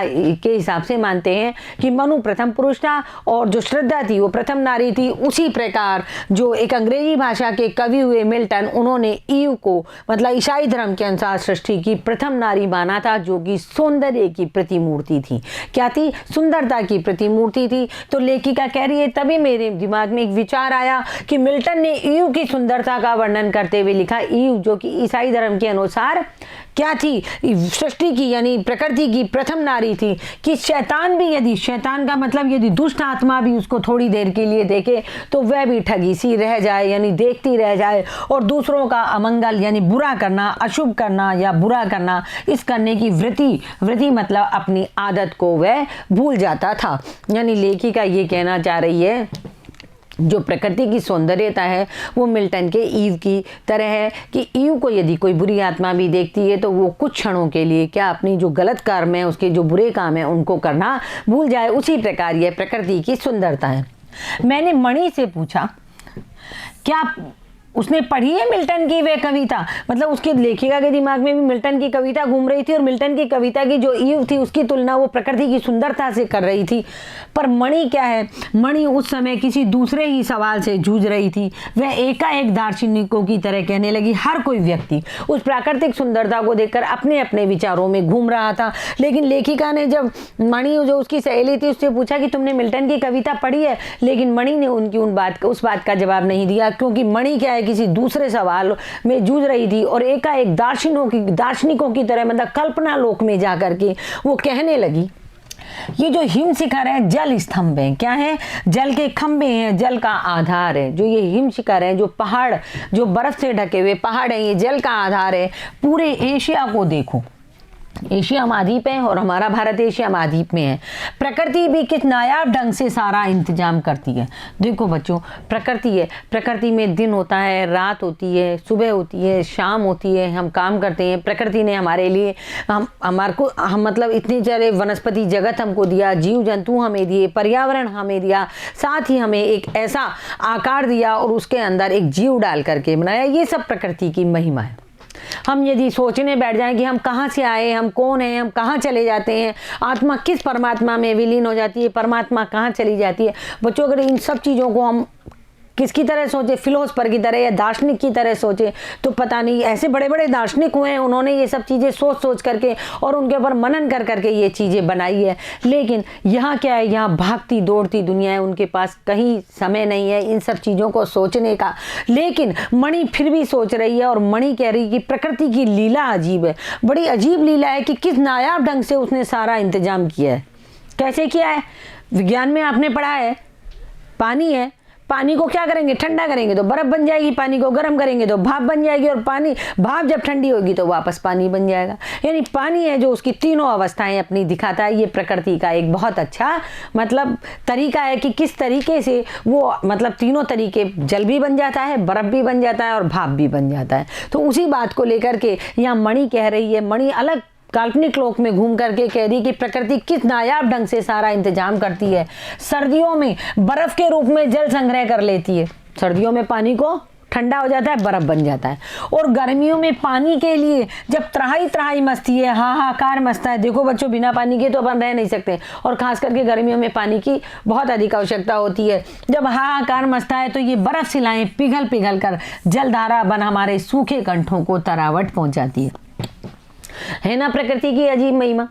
के हिसाब से मानते हैं कि मनु प्रथम पुरुष था और जो श्रद्धा थी वो प्रथम नारी थी। उसी प्रकार जो एक अंग्रेजी भाषा के कवि हुए मिल्टन, उन्होंने ईव को मतलब ईसाई धर्म के अनुसार सृष्टि की प्रथम नारी माना था, जो कि सौंदर्य की प्रतिमूर्ति थी। क्या थी? सुंदरता की प्रतिमूर्ति थी। तो लेखिका कह रही है तभी मेरे दिमाग में एक विचार आया कि कि मिल्टन ने ईव की सुंदरता का वर्णन करते हुए लिखा, ईव जो कि ईसाई धर्म के अनुसार क्या थी, सृष्टि की यानी प्रकृति की प्रथम नारी थी, कि शैतान भी यदि, शैतान का मतलब यदि दुष्ट आत्मा भी उसको थोड़ी देर के लिए देखे तो वह भी ठगी सी रह जाए, यानी देखती रह जाए, और दूसरों का अमंगल यानी बुरा करना, अशुभ करना या बुरा करना, इस करने की वृत्ति मतलब अपनी आदत को वह भूल जाता था। यानी लेखिका ये कहना चाह रही है जो प्रकृति की सौंदर्यता है वो मिल्टन के ईव की तरह है, कि ईव को यदि कोई बुरी आत्मा भी देखती है तो वो कुछ क्षणों के लिए क्या अपनी जो गलत कर्म है, उसके जो बुरे काम है उनको करना भूल जाए। उसी प्रकार यह प्रकृति की सुंदरता है। मैंने मणि से पूछा क्या उसने पढ़ी है मिल्टन की वे कविता, मतलब उसके लेखिका के दिमाग में भी मिल्टन की कविता घूम रही थी और मिल्टन की कविता की जो ईव थी उसकी तुलना वो प्रकृति की सुंदरता से कर रही थी। पर मणि क्या है, मणि उस समय किसी दूसरे ही सवाल से जूझ रही थी। वह एकाएक दार्शनिकों की तरह कहने लगी। हर कोई व्यक्ति उस प्राकृतिक सुंदरता को देखकर अपने अपने विचारों में घूम रहा था। लेकिन लेखिका ने जब मणि जो उसकी सहेली थी उससे पूछा कि तुमने मिल्टन की कविता पढ़ी है, लेकिन मणि ने उनकी उस बात का जवाब नहीं दिया, क्योंकि मणि क्या है किसी दूसरे सवाल में जूझ रही थी और एकाएक दार्शनिकों की तरह मतलब कल्पना लोक में जाकर के वो कहने लगी, ये जो हिम शिखर है जल स्तंभ है, क्या है, जल के खंभे हैं, जल का आधार है। जो ये हिम शिखर है, जो पहाड़, जो बर्फ से ढके हुए पहाड़ है, ये जल का आधार है। पूरे एशिया को देखो, एशिया महाद्वीप है और हमारा भारत एशिया महाद्वीप में है। प्रकृति भी किस नायाब ढंग से सारा इंतजाम करती है। देखो बच्चों, प्रकृति है, प्रकृति में दिन होता है, रात होती है, सुबह होती है, शाम होती है, हम काम करते हैं। प्रकृति ने हमारे लिए हम मतलब इतने सारे वनस्पति जगत हमको दिया, जीव जंतु हमें दिए, पर्यावरण हमें दिया, साथ ही हमें एक ऐसा आकार दिया और उसके अंदर एक जीव डाल करके बनाया। ये सब प्रकृति की महिमा है। हम यदि सोचने बैठ जाएं कि हम कहाँ से आए, हम कौन हैं, हम कहाँ चले जाते हैं, आत्मा किस परमात्मा में विलीन हो जाती है, परमात्मा कहाँ चली जाती है। बच्चों अगर इन सब चीज़ों को हम किसकी तरह सोचे, फिलोसफर की तरह या दार्शनिक की तरह सोचे तो पता नहीं। ऐसे बड़े बड़े दार्शनिक हुए हैं, उन्होंने ये सब चीज़ें सोच करके और उनके ऊपर मनन कर करके ये चीज़ें बनाई है। लेकिन यहाँ क्या है, यहाँ भागती दौड़ती दुनिया है, उनके पास कहीं समय नहीं है इन सब चीज़ों को सोचने का। लेकिन मणि फिर भी सोच रही है और मणि कह रही है कि प्रकृति की लीला अजीब है, बड़ी अजीब लीला है कि किस नायाब ढंग से उसने सारा इंतजाम किया है। कैसे किया है, विज्ञान में आपने पढ़ा है, पानी है, पानी को क्या करेंगे, ठंडा करेंगे तो बर्फ बन जाएगी, पानी को गर्म करेंगे तो भाप बन जाएगी, और भाप जब ठंडी होगी तो वापस पानी बन जाएगा। यानी पानी है जो उसकी तीनों अवस्थाएं अपनी दिखाता है। ये प्रकृति का एक बहुत अच्छा मतलब तरीका है कि किस तरीके से वो मतलब तीनों तरीके, जल भी बन जाता है, बर्फ भी बन जाता है और भाप भी बन जाता है। तो उसी बात को लेकर के यहाँ मणि कह रही है, मणि अलग काल्पनिक लोक में घूम करके कह रही कि प्रकृति किस नायाब ढंग से सारा इंतजाम करती है। सर्दियों में बर्फ के रूप में जल संग्रह कर लेती है, सर्दियों में पानी को ठंडा हो जाता है, बर्फ बन जाता है। और गर्मियों में पानी के लिए जब त्राही मचती है, हाहाकार मचता है। देखो बच्चों, बिना पानी के तो अपन रह नहीं सकते, और खास करके गर्मियों में पानी की बहुत अधिक आवश्यकता होती है। जब हाहाकार मचता है तो ये बर्फ शिलाएं पिघल कर जलधारा बन हमारे सूखे कंठों को तरावट पहुंचाती है ना प्रकृति की अजीब महिमा।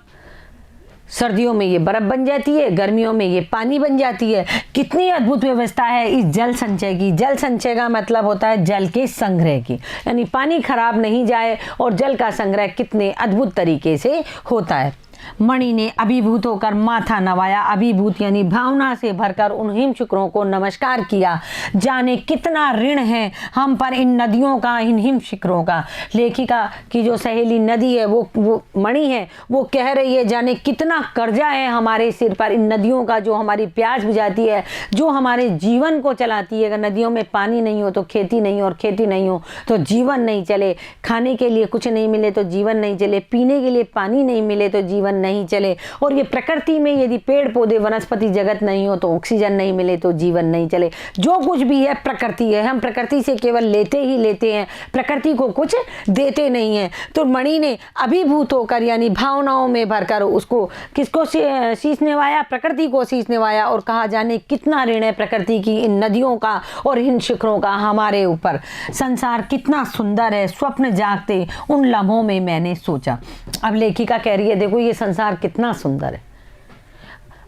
सर्दियों में ये बर्फ बन जाती है, गर्मियों में ये पानी बन जाती है। कितनी अद्भुत व्यवस्था है इस जल संचय की। जल संचय का मतलब होता है जल के संग्रह की, यानी पानी खराब नहीं जाए और जल का संग्रह कितने अद्भुत तरीके से होता है। मणि ने अभिभूत होकर माथा नवाया, अभिभूत यानी भावना से भरकर उन हिम शुक्रों को नमस्कार किया। जाने कितना ऋण है हम पर इन नदियों का, इन हिम शिखरों का। लेखिका की जो सहेली नदी है वो मणि है, वो कह रही है जाने कितना कर्जा है हमारे सिर पर इन नदियों का, जो हमारी प्यास बुझाती है, जो हमारे जीवन को चलाती है। अगर नदियों में पानी नहीं हो तो खेती नहीं हो, और खेती नहीं हो तो जीवन नहीं चले। खाने के लिए कुछ नहीं मिले तो जीवन नहीं चले, पीने के लिए पानी नहीं मिले तो जीवन नहीं चले। और ये प्रकृति में यदि पेड़ पौधे वनस्पति जगत नहीं हो तो ऑक्सीजन नहीं मिले तो जीवन नहीं चले। जो कुछ भी है प्रकृति है, हम प्रकृति से केवल लेते ही लेते हैं, प्रकृति को कुछ देते नहीं हैं। तो मणि ने अभिभूत होकर यानी भावनाओं में भरकर उसको किसको शीश निवाया, प्रकृति को शीश निवाया, और कहा जाने कितना ऋण है प्रकृति की इन नदियों का और इन शिखरों का हमारे ऊपर। संसार कितना सुंदर है, स्वप्न जागते उन लम्हों में मैंने सोचा। अब लेखिका कह रही है देखो ये संसार कितना सुंदर है।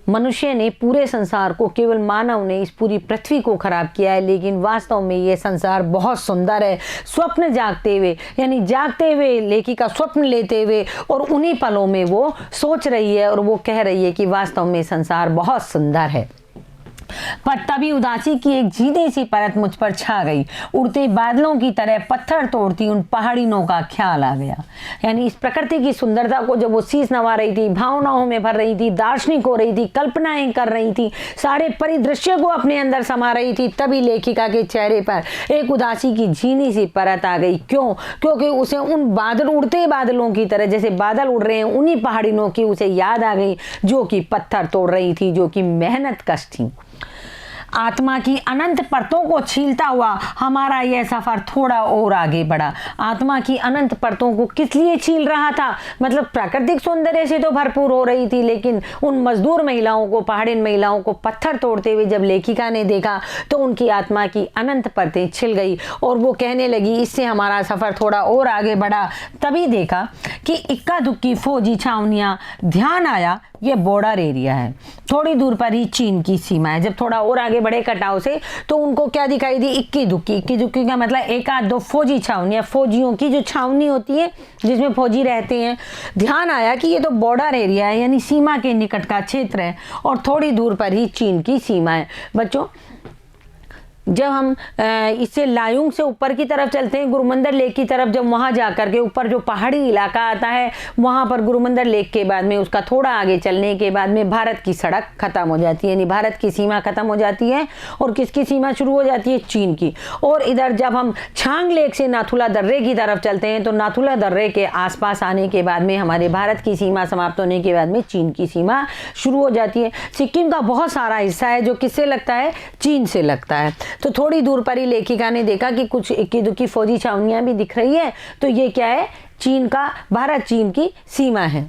मनुष्य ने पूरे संसार को, केवल मानव ने इस पूरी पृथ्वी को खराब किया है, लेकिन वास्तव में ये संसार बहुत सुंदर है। स्वप्न जागते हुए, यानी जागते हुए लेखिका स्वप्न लेते हुए और उन्हीं पलों में वो सोच रही है और वो कह रही है कि वास्तव में संसार बहुत सुंदर है। पर तभी उदासी की एक झीधी सी परत मुझ पर छा गई। उड़ते बादलों की तरह पत्थर तोड़ती उन पहाड़ियों का ख्याल आ गया। यानी इस प्रकृति की सुंदरता को जब वो शीश नवा रही थी, भावनाओं में भर रही थी, दार्शनिक हो रही थी, कल्पनाएं कर रही थी, सारे परिदृश्य को अपने अंदर समा रही थी, तभी लेखिका के चेहरे पर एक उदासी की झीनी सी परत आ गई। क्यों? क्योंकि उसे उन बादल, उड़ते बादलों की तरह जैसे बादल उड़ रहे हैं, उन्हीं पहाड़ियों की उसे याद आ गई जो कि पत्थर तोड़ रही थी, जो कि मेहनत कश थी। आत्मा की अनंत परतों को छीलता हुआ हमारा यह सफर थोड़ा और आगे बढ़ा। आत्मा की अनंत परतों को किस लिए छील रहा था? मतलब प्राकृतिक सौंदर्य से तो भरपूर हो रही थी, लेकिन उन मजदूर महिलाओं को, पहाड़िन महिलाओं को पत्थर तोड़ते हुए जब लेखिका ने देखा तो उनकी आत्मा की अनंत परतें छिल गई और वो कहने लगी, इससे हमारा सफर थोड़ा और आगे बढ़ा। तभी देखा कि इक्का दुक्की फौजी छावनियां, ध्यान आया ये बॉर्डर एरिया है, थोड़ी दूर पर ही चीन की सीमा है। जब थोड़ा और आगे बढ़े कटाव से तो उनको क्या दिखाई दी? इक्की दुक्की का मतलब एक आध दो फौजी छावनियां, फौजियों की जो छावनी होती है जिसमें फौजी रहते हैं। ध्यान आया कि ये तो बॉर्डर एरिया है, यानी सीमा के निकट का क्षेत्र है और थोड़ी दूर पर ही चीन की सीमा है। बच्चों, जब हम इससे लायुंग से ऊपर की तरफ चलते हैं, गुरुमंदिर लेक की तरफ, जब वहाँ जाकर के ऊपर जो पहाड़ी इलाका आता है, वहाँ पर गुरुमंदिर लेक के बाद में उसका थोड़ा आगे चलने के बाद में भारत की सड़क खत्म हो जाती है, यानी भारत की सीमा खत्म हो जाती है। और किसकी सीमा शुरू हो जाती है? चीन की। और इधर जब हम छांग लेक से नाथुला दर्रे की तरफ चलते हैं तो नाथुला दर्रे के आसपास आने के बाद में हमारे भारत की सीमा समाप्त होने के बाद में चीन की सीमा शुरू हो जाती है। सिक्किम का बहुत सारा हिस्सा है जो किससे लगता है? चीन से लगता है। तो थोड़ी दूर पर ही लेखिका ने देखा कि कुछ इक्की दुक्की फौजी छावनियां भी दिख रही है, तो ये क्या है? चीन का, भारत चीन की सीमा है।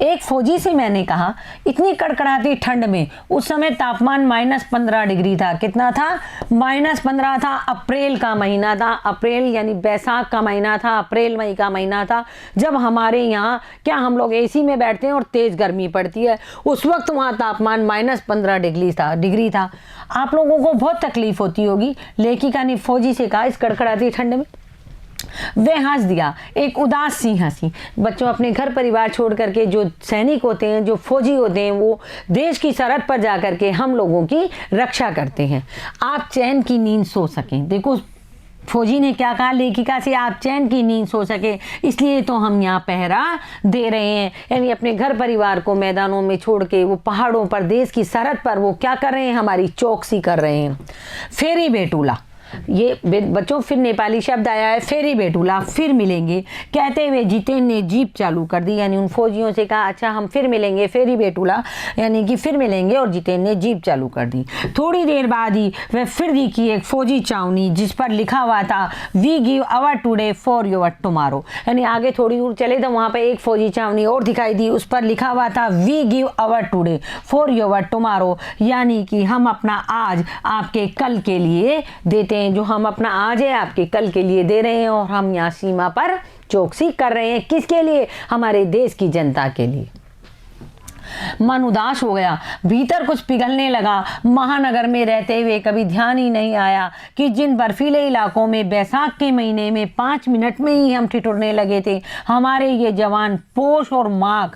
एक फौजी से मैंने कहा, इतनी कड़कड़ाती ठंड में, उस समय तापमान -15 डिग्री था। कितना था? -15 था। अप्रैल का महीना था, अप्रैल यानी बैसाख का महीना था, अप्रैल मई का महीना था, जब हमारे यहाँ क्या हम लोग एसी में बैठते हैं और तेज़ गर्मी पड़ती है। उस वक्त वहाँ तापमान -15 डिग्री था। आप लोगों को बहुत तकलीफ होती होगी। लेखिका ने फौजी से कहा, इस कड़कड़ाती ठंड में। वे हंस दिया, एक उदास सी हंसी। बच्चों, अपने घर परिवार छोड़ करके जो सैनिक होते हैं, जो फौजी होते हैं, वो देश की सरहद पर जा करके हम लोगों की रक्षा करते हैं। आप चैन की नींद सो सकें। देखो फौजी ने क्या कहा लेखिका से, आप चैन की नींद सो सके, इसलिए तो हम यहाँ पहरा दे रहे हैं। यानी अपने घर परिवार को मैदानों में छोड़ के वो पहाड़ों पर, देश की सरहद पर वो क्या कर रहे हैं? हमारी चौकसी कर रहे हैं। फेरी बेटूला, ये बच्चों फिर नेपाली शब्द आया है, फेरी बेटूला, फिर मिलेंगे कहते हुए जितेन ने जीप चालू कर दी। यानी उन फौजियों से कहा, अच्छा हम फिर मिलेंगे, फेरी बेटूला यानी कि फिर मिलेंगे, और जितेन ने जीप चालू कर दी। थोड़ी देर बाद ही वह फिर दिखी एक फौजी छावनी जिस पर लिखा हुआ था, we give our today for your tomorrow. यानी आगे थोड़ी दूर चले तो वहाँ पर एक फौजी छावनी और दिखाई दी, उस पर लिखा हुआ था, we give our today for your tomorrow, यानी कि हम अपना आज आपके कल के लिए देते हैं। जो हम अपना आज है आपके कल के लिए दे रहे हैं, और हम यहाँ सीमा पर चौकसी कर रहे हैं। किसके लिए? हमारे देश की जनता के लिए। मन उदास हो गया, भीतर कुछ पिघलने लगा। महानगर में रहते हुए कभी ध्यान ही नहीं आया कि जिन बर्फीले इलाकों में बैसाख के महीने में 5 मिनट में ही हम ठिठुरने लगे थे, हमारे ये जवान पोष और माघ,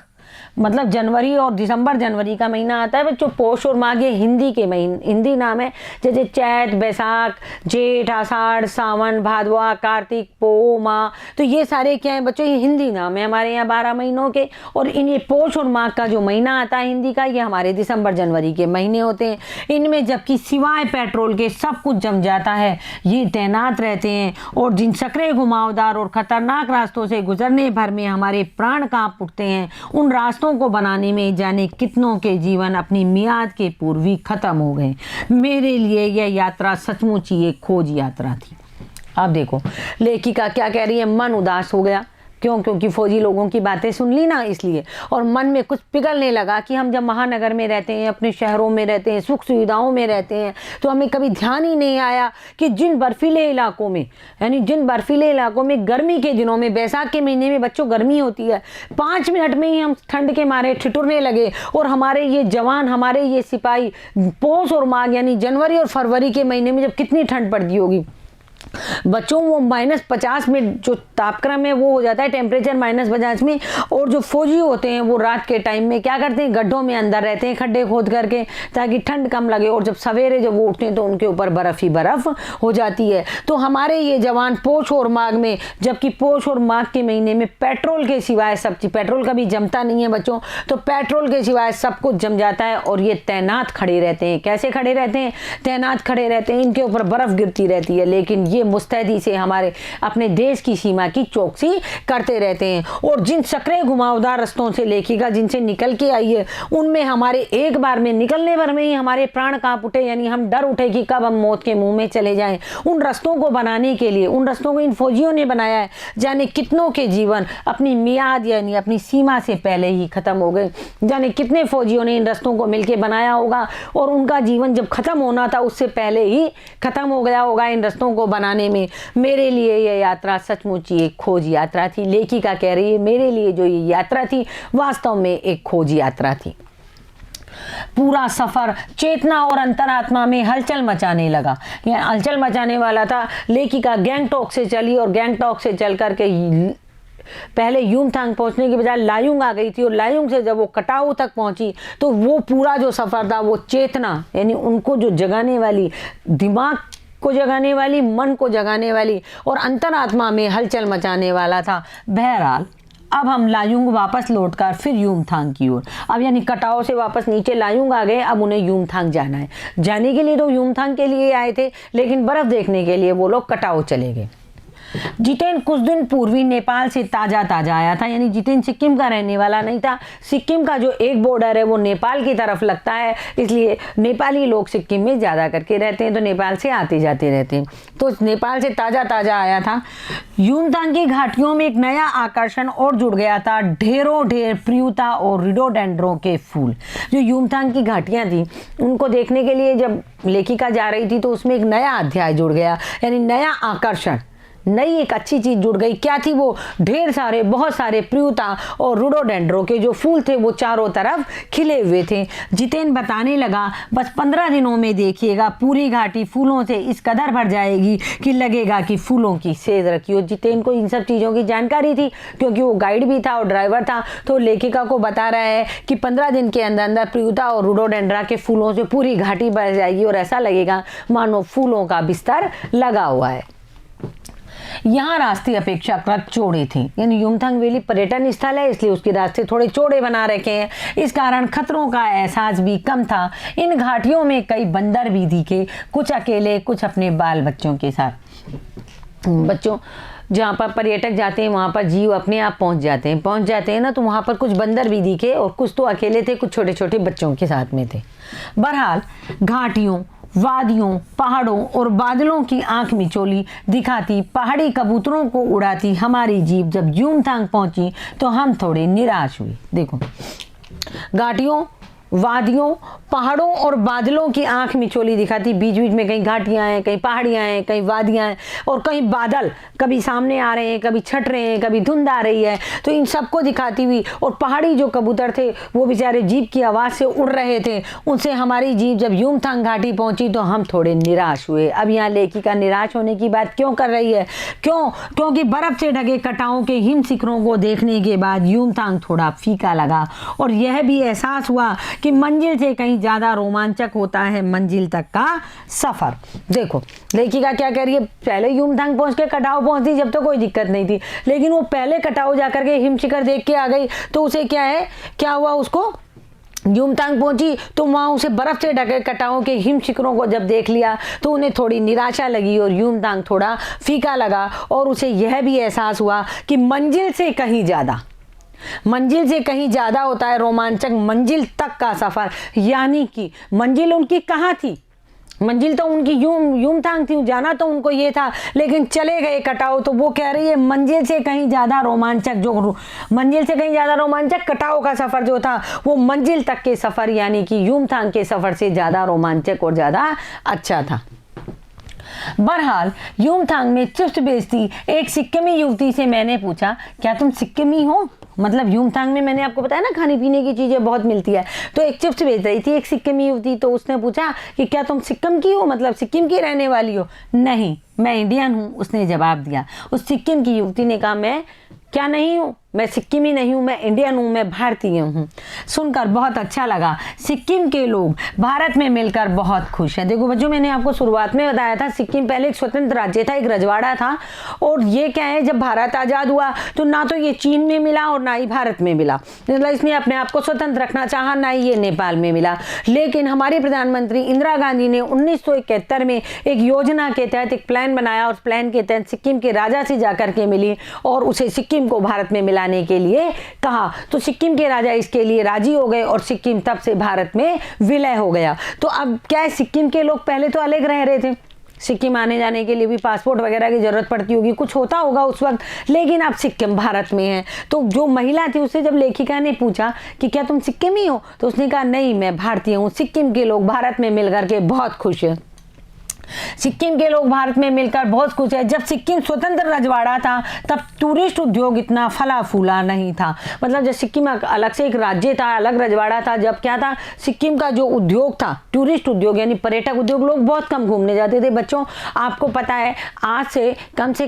मतलब जनवरी और दिसंबर, जनवरी का महीना आता है बच्चों, पोष और माघ ये हिंदी के महीने, हिंदी नाम है। जैसे चैत, बैसाख, जेठ, आषाढ़, सावन, भादवा, कार्तिक, पो, माह, तो ये सारे क्या है बच्चों? ये हिंदी नाम है हमारे यहाँ 12 महीनों के। और इन ये पोष और माघ का जो महीना आता है हिंदी का, ये हमारे दिसंबर जनवरी के महीने होते हैं। इनमें जबकि सिवाय पेट्रोल के सब कुछ जम जाता है, ये तैनात रहते हैं, और जिन सकरे, घुमावदार और खतरनाक रास्तों से गुजरने भर में हमारे प्राण कांप उठते हैं, उन रास्तों को बनाने में जाने कितनों के जीवन अपनी मियाद के पूर्व ही खत्म हो गए। मेरे लिए यह यात्रा सचमुच ही एक खोज यात्रा थी। अब देखो लेखिका क्या कह रही है, मन उदास हो गया, क्यों? क्योंकि फौजी लोगों की बातें सुन ली ना, इसलिए। और मन में कुछ पिघलने लगा कि हम जब महानगर में रहते हैं, अपने शहरों में रहते हैं, सुख सुविधाओं में रहते हैं, तो हमें कभी ध्यान ही नहीं आया कि जिन बर्फीले इलाकों में, यानी जिन बर्फीले इलाकों में गर्मी के दिनों में, बैसाख के महीने में बच्चों गर्मी होती है, 5 मिनट में ही हम ठंड के मारे ठिठुरने लगे। और हमारे ये जवान, हमारे ये सिपाही पौष और माघ यानी जनवरी और फरवरी के महीने में जब कितनी ठंड पड़ती होगी बच्चों, वो -50 में जो तापक्रम है वो हो जाता है, टेम्परेचर -50 में। और जो फौजी होते हैं वो रात के टाइम में क्या करते हैं, गड्ढों में अंदर रहते हैं, खड्डे खोद करके, ताकि ठंड कम लगे। और जब सवेरे जब वो उठते हैं तो उनके ऊपर बर्फ ही बर्फ हो जाती है। तो हमारे ये जवान पोष और माघ में, जबकि पोष और माघ के महीने में पेट्रोल के सिवाय सब चीज, पेट्रोल कभी जमता नहीं है बच्चों, तो पेट्रोल के सिवाय सब कुछ जम जाता है। और ये तैनात खड़े रहते हैं। कैसे खड़े रहते हैं? तैनात खड़े रहते हैं, इनके ऊपर बर्फ गिरती रहती है, लेकिन ये मुस्तैदी से हमारे अपने देश की सीमा की चौकसी करते रहते हैं। और जिन सकरे घुमावदार रास्तों से लेखिका जिनसे निकल के आई है, उनमें हमारे एक बार में निकलने भर में ही हमारे प्राण कांप उठे, यानी हम डर उठे कि कब हम मौत के मुंह में चले जाएं। उन रास्तों को बनाने के लिए, उन रास्तों को इन फौजियों ने बनाया है। जाने कितनों के जीवन अपनी मियाद यानी अपनी सीमा से पहले ही खत्म हो गए। जाने कितने फौजियों ने इन रास्तों को मिलकर बनाया होगा और उनका जीवन जब खत्म होना था उससे पहले ही खत्म हो गया होगा इन रास्तों को बनाने में। मेरे लिए यह यात्रा सचमुच ही एक खोज यात्रा थी। लेखिका कह रही है, मेरे लिए जो ये यात्रा थी वास्तव में एक खोज यात्रा थी। पूरा सफर चेतना और अंतरात्मा में हलचल मचाने लगा। यह हलचल मचाने वाला था। लेखिका गैंगटॉक से चली और गैंगटॉक से चल करके पहले यूमथांग पहुंचने की बजाय लायुंग आ गई थी। और लायुंग से जब वो कटाऊ तक पहुंची तो वो पूरा जो सफर था वो चेतना यानी उनको जो जगाने वाली, दिमाग को जगाने वाली, मन को जगाने वाली और अंतरात्मा में हलचल मचाने वाला था। बहरहाल अब हम लायुंग वापस लौटकर फिर यूमथांग की ओर, अब यानी कटाओ से वापस नीचे लायुंग आ गए। अब उन्हें यूमथांग जाना है। जाने के लिए तो यूमथांग के लिए आए थे, लेकिन बर्फ देखने के लिए वो लोग कटाओ चले गए। जितेन कुछ दिन पूर्व ही नेपाल से ताज़ा आया था, यानी जितेन सिक्किम का रहने वाला नहीं था। सिक्किम का जो एक बॉर्डर है वो नेपाल की तरफ लगता है, इसलिए नेपाली लोग सिक्किम में ज़्यादा करके रहते हैं, तो नेपाल से आते जाते रहते हैं। तो नेपाल से ताज़ा आया था। यूमथांग की घाटियों में एक नया आकर्षण और जुड़ गया था, ढेरों ढेर प्रियुता और रिडोडेंड्रों के फूल। जो यूमथांग की घाटियाँ थी उनको देखने के लिए जब लेखिका जा रही थी तो उसमें एक नया अध्याय जुड़ गया, यानी नया आकर्षण, नई एक अच्छी चीज जुड़ गई। क्या थी वो? ढेर सारे, बहुत सारे प्रियुता और रोडोडेंड्रो के जो फूल थे वो चारों तरफ खिले हुए थे। जितेन बताने लगा, बस 15 दिनों में देखिएगा पूरी घाटी फूलों से इस कदर भर जाएगी कि लगेगा कि फूलों की सेज रखी हो। जितेन को इन सब चीज़ों की जानकारी थी क्योंकि वो गाइड भी था और ड्राइवर था, तो लेखिका को बता रहा है कि 15 दिन के अंदर अंदर प्रियुता और रोडोडेंड्रा के फूलों से पूरी घाटी भर जाएगी और ऐसा लगेगा मानो फूलों का बिस्तर लगा हुआ है। यहाँ रास्ते अपेक्षाकृत चौड़े थे, यानी यूमथांग वैली पर्यटन स्थल है इसलिए उसके रास्ते थोड़े चौड़े बना रखे हैं। इस कारण खतरों का एहसास भी कम था। इन घाटियों में कई बंदर भी दिखे, कुछ अकेले, कुछ अपने बाल बच्चों के साथ। बच्चों, जहाँ पर पर्यटक जाते हैं वहाँ पर जीव अपने आप पहुँच जाते हैं ना, तो वहाँ पर कुछ बंदर भी दिखे और कुछ तो अकेले थे, कुछ छोटे छोटे बच्चों के साथ में थे। बहरहाल घाटियों, वादियों, पहाड़ों और बादलों की आंख मिचोली दिखाती पहाड़ी कबूतरों को उड़ाती हमारी जीप जब यूमथांग पहुंची तो हम थोड़े निराश हुए। देखो, घाटियों, वादियों, पहाड़ों और बादलों की आंख मिचोली दिखाती, बीच बीच में कहीं घाटियां हैं, कहीं पहाड़ियां हैं, कहीं वादियां हैं और कहीं बादल कभी सामने आ रहे हैं, कभी छट रहे हैं, कभी धुंध आ रही है, तो इन सबको दिखाती हुई। और पहाड़ी जो कबूतर थे वो बेचारे जीप की आवाज़ से उड़ रहे थे, उनसे हमारी जीप जब यूमथांग घाटी पहुंची तो हम थोड़े निराश हुए। अब यहाँ लेखिका निराश होने की बात क्यों कर रही है? क्योंकि बर्फ से ढके कटाओं के हिम शिखरों को देखने के बाद यूमथांग थोड़ा फीका लगा और यह भी एहसास हुआ कि मंजिल से कहीं ज़्यादा रोमांचक होता है मंजिल तक का सफ़र। देखो लेखिका क्या कह रही है, पहले यूमथांग पहुंच के कटाओ पहुंचती जब तो कोई दिक्कत नहीं थी, लेकिन वो पहले कटाओ जाकर के हिम शिखर देख के आ गई तो उसे क्या हुआ, उसको यूमथांग पहुंची तो वहाँ उसे बर्फ से ढके कटाओं के हिम शिखरों को जब देख लिया तो उन्हें थोड़ी निराशा लगी और यूमथांग थोड़ा फीका लगा और उसे यह भी एहसास हुआ कि मंजिल से कहीं ज़्यादा होता है रोमांचक मंजिल तक का सफ़र। यानी कि मंजिल उनकी कहाँ थी? मंजिल तो उनकी युमथांग थी, जाना तो उनको ये था, लेकिन चले गए कटाव। तो वो कह रही है मंजिल से कहीं ज़्यादा रोमांचक, जो मंजिल से कहीं ज़्यादा रोमांचक कटाव का सफ़र जो था, वो मंजिल तक के सफ़र यानी कि युमथांग के सफ़र से ज़्यादा रोमांचक और ज़्यादा अच्छा था। बहरहाल युमथांग में चुस्त बेचती एक सिक्किमी युवती से मैंने पूछा, क्या तुम सिक्किमी हो? मतलब युमथांग में मैंने आपको बताया ना खाने पीने की चीज़ें बहुत मिलती है, तो एक चिप्स बेच रही थी एक सिक्किमी युवती। तो उसने पूछा कि क्या तुम सिक्किम की हो, मतलब सिक्किम की रहने वाली हो? नहीं, मैं इंडियन हूँ, उसने जवाब दिया। उस सिक्किम की युवती ने कहा, मैं क्या नहीं हूँ, मैं सिक्किमी नहीं हूँ, मैं इंडियन हूँ, मैं भारतीय हूँ। सुनकर बहुत अच्छा लगा। सिक्किम के लोग भारत में मिलकर बहुत खुश हैं। देखो बच्चों, मैंने आपको शुरुआत में बताया था सिक्किम पहले एक स्वतंत्र राज्य था, एक रजवाड़ा था। और ये क्या है, जब भारत आज़ाद हुआ तो ना तो ये चीन में मिला और ना ही भारत में मिला, मतलब इसने अपने आप को स्वतंत्र रखना चाहा, ना ही ये नेपाल में मिला। लेकिन हमारे प्रधानमंत्री इंदिरा गांधी ने 1971 में एक योजना के तहत एक प्लान बनाया, और उस प्लान के तहत सिक्किम के राजा से जाकर के मिली और उसे सिक्किम को भारत में मिलाने के लिए कहा। तो सिक्किम के राजा इसके लिए राजी हो गए और सिक्किम तब से भारत में विलय हो गया। तो अब क्या है, सिक्किम के लोग पहले तो अलग रह रहे थे, सिक्किम आने जाने के लिए भी पासपोर्ट वगैरह की ज़रूरत पड़ती होगी, कुछ होता होगा उस वक्त, लेकिन अब सिक्किम भारत में है। तो जो महिला थी उससे जब लेखिका ने पूछा कि क्या तुम सिक्किमी हो, तो उसने कहा नहीं, मैं भारतीय हूँ। सिक्किम के लोग भारत में मिल करके बहुत खुश हैं। सिक्किम के लोग भारत में मिलकर बहुत खुश है। जब सिक्किम स्वतंत्र रजवाड़ा था तब टूरिस्ट उद्योग इतना फला फूला नहीं था, मतलब जब सिक्किम अलग से एक राज्य था, अलग रजवाड़ा था, जब क्या था, सिक्किम का जो उद्योग था, टूरिस्ट उद्योग यानी पर्यटक उद्योग, लोग बहुत कम घूमने जाते थे। बच्चों आपको पता है आज से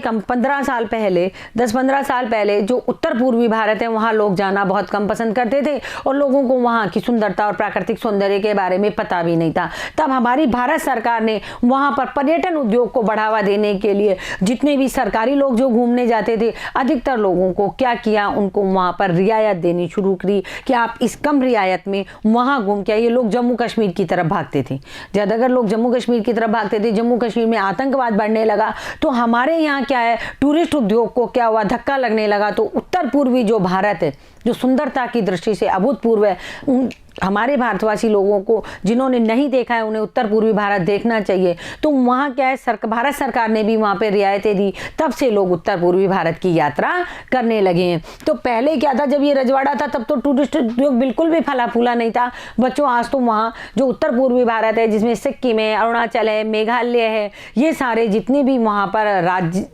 कम 15 साल पहले, 10-15 साल पहले जो उत्तर पूर्वी भारत है वहाँ लोग जाना बहुत कम पसंद करते थे और लोगों को वहाँ की सुंदरता और प्राकृतिक सौंदर्य के बारे में पता भी नहीं था। तब हमारी भारत सरकार ने वहाँ पर पर्यटन उद्योग को बढ़ावा देने के लिए जितने भी सरकारी लोग जो घूमने जाते थे, अधिकतर लोगों को क्या किया, उनको वहाँ पर रियायत देनी शुरू करी कि आप इस कम रियायत में वहाँ घूम के आइए। लोग जम्मू कश्मीर की तरफ भागते थे, ज़्यादातर लोग जम्मू कश्मीर की तरफ भागते थे। जम्मू कश्मीर में आतंकवाद बढ़ने लगा तो हमारे यहाँ क्या है, टूरिस्ट उद्योग को क्या हुआ, धक्का लगने लगा। तो उत्तर पूर्वी जो भारत है, जो सुंदरता की दृष्टि से अभूतपूर्व है, उन हमारे भारतवासी लोगों को जिन्होंने नहीं देखा है उन्हें उत्तर पूर्वी भारत देखना चाहिए। तो वहाँ क्या है, भारत सरकार ने भी वहाँ पे रियायतें दी, तब से लोग उत्तर पूर्वी भारत की यात्रा करने लगे हैं। तो पहले क्या था, जब ये रजवाड़ा था तब तो टूरिस्ट उद्योग बिल्कुल भी फला फूला नहीं था। बच्चों आज तो वहाँ जो उत्तर पूर्वी भारत है, जिसमें सिक्किम है, अरुणाचल है, मेघालय है, ये सारे जितने भी वहाँ पर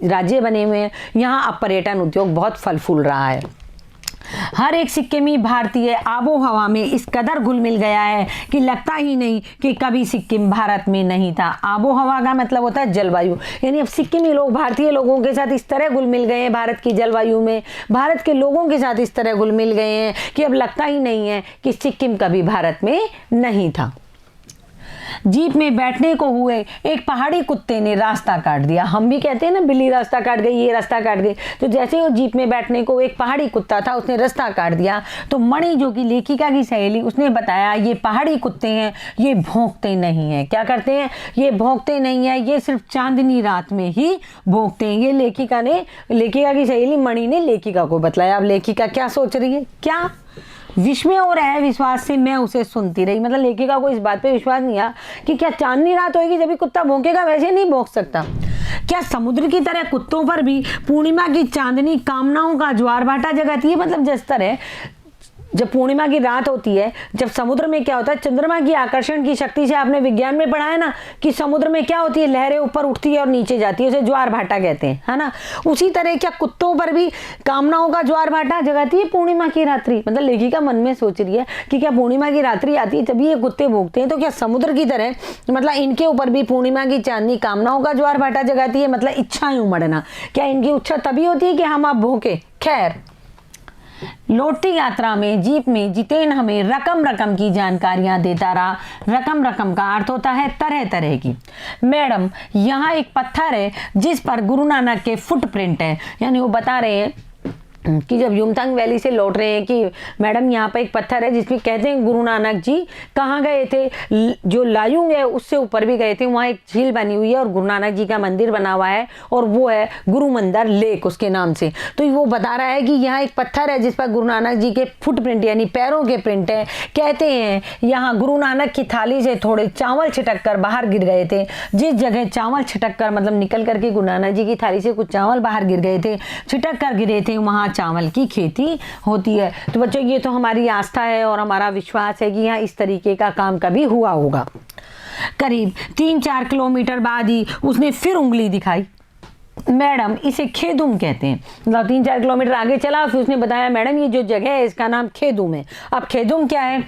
राज्य बने हुए हैं, यहाँ अब पर्यटन उद्योग बहुत फल फूल रहा है। हर एक सिक्किमी भारतीय आबो हवा में इस कदर घुल मिल गया है कि लगता ही नहीं कि कभी सिक्किम भारत में नहीं था। आबो हवा का मतलब होता है जलवायु, यानी अब सिक्किमी लोग भारतीय लोगों के साथ इस तरह घुल मिल गए हैं, भारत की जलवायु में भारत के लोगों के साथ इस तरह घुल मिल गए हैं कि अब लगता ही नहीं है कि सिक्किम कभी भारत में नहीं था। जीप में बैठने को हुए एक पहाड़ी कुत्ते ने रास्ता काट दिया। हम भी कहते हैं ना, बिल्ली रास्ता काट गई, ये रास्ता काट गई। तो जैसे वो जीप में बैठने को एक पहाड़ी कुत्ता था, उसने रास्ता काट दिया। तो मणि जो कि लेखिका की सहेली, उसने बताया ये पहाड़ी कुत्ते हैं, ये भौंकते नहीं हैं। क्या करते हैं, ये भौंकते नहीं है, ये सिर्फ चांदनी रात में ही भौंकते हैं। ये लेखिका की सहेली मणि ने लेखिका को बतलाया। अब लेखिका क्या सोच रही है, क्या विस्मय और अविश्वास से मैं उसे सुनती रही। मतलब लेखिका को इस बात पे विश्वास नहीं आया कि क्या चांदनी रात होगी जब भी कुत्ता भौंकेगा, वैसे नहीं भौंक सकता। क्या समुद्र की तरह कुत्तों पर भी पूर्णिमा की चांदनी कामनाओं का ज्वार भाटा जगाती है। मतलब जिस तरह जब पूर्णिमा की रात होती है, जब समुद्र में क्या होता है, चंद्रमा की आकर्षण की शक्ति से आपने विज्ञान में पढ़ा है ना कि समुद्र में क्या होती है, लहरें ऊपर उठती है और नीचे जाती है, उसे ज्वार भाटा कहते हैं, है ना। उसी तरह क्या कुत्तों पर भी कामनाओं का ज्वार भाटा जगाती है पूर्णिमा की रात्रि। मतलब लेखिका मन में सोच रही है कि क्या पूर्णिमा की रात्रि आती है तभी ये कुत्ते भूखते हैं, तो क्या समुद्र की तरह मतलब इनके ऊपर भी पूर्णिमा की चांदनी कामनाओं का ज्वार भाटा जगाती है, मतलब इच्छाएं उमड़ना। क्या इनकी इच्छा तभी होती है कि हम आप भूखे। खैर, लौटती यात्रा में जीप में जितेन हमें रकम रकम की जानकारियां देता रहा। रकम रकम का अर्थ होता है तरह तरह की। मैडम, यहाँ एक पत्थर है जिस पर गुरु नानक के फुटप्रिंट है, यानी वो बता रहे हैं कि जब युमथांग वैली से लौट रहे हैं कि मैडम यहाँ पर एक पत्थर है जिसमें कहते हैं गुरु नानक जी कहाँ गए थे, जो लायुंग है उससे ऊपर भी गए थे, वहाँ एक झील बनी हुई है और गुरु नानक जी का मंदिर बना हुआ है और वो है गुरु मंदिर लेक उसके नाम से। तो वो बता रहा है कि यहाँ एक पत्थर है जिस पर गुरु नानक जी के फुटप्रिंट यानी पैरों के प्रिंट है। कहते हैं यहाँ गुरु नानक की थाली से थोड़े चावल छिटक कर बाहर गिर गए थे। जिस जगह चावल छिटक कर मतलब निकल करके गुरु नानक जी की थाली से कुछ चावल बाहर गिर गए थे, छिटक कर गिरे थे, वहाँ चावल की खेती होती है। तो बच्चों ये तो हमारी आस्था है और हमारा विश्वास है कि यहाँ इस तरीके का काम कभी हुआ होगा। करीब 3-4 किलोमीटर बाद ही उसने फिर उंगली दिखाई। मैडम इसे खेदुम कहते हैं। मतलब 3-4 किलोमीटर आगे चला, फिर उसने बताया मैडम ये जो जगह है इसका नाम खेदुम है। अब खेदुम क्या है,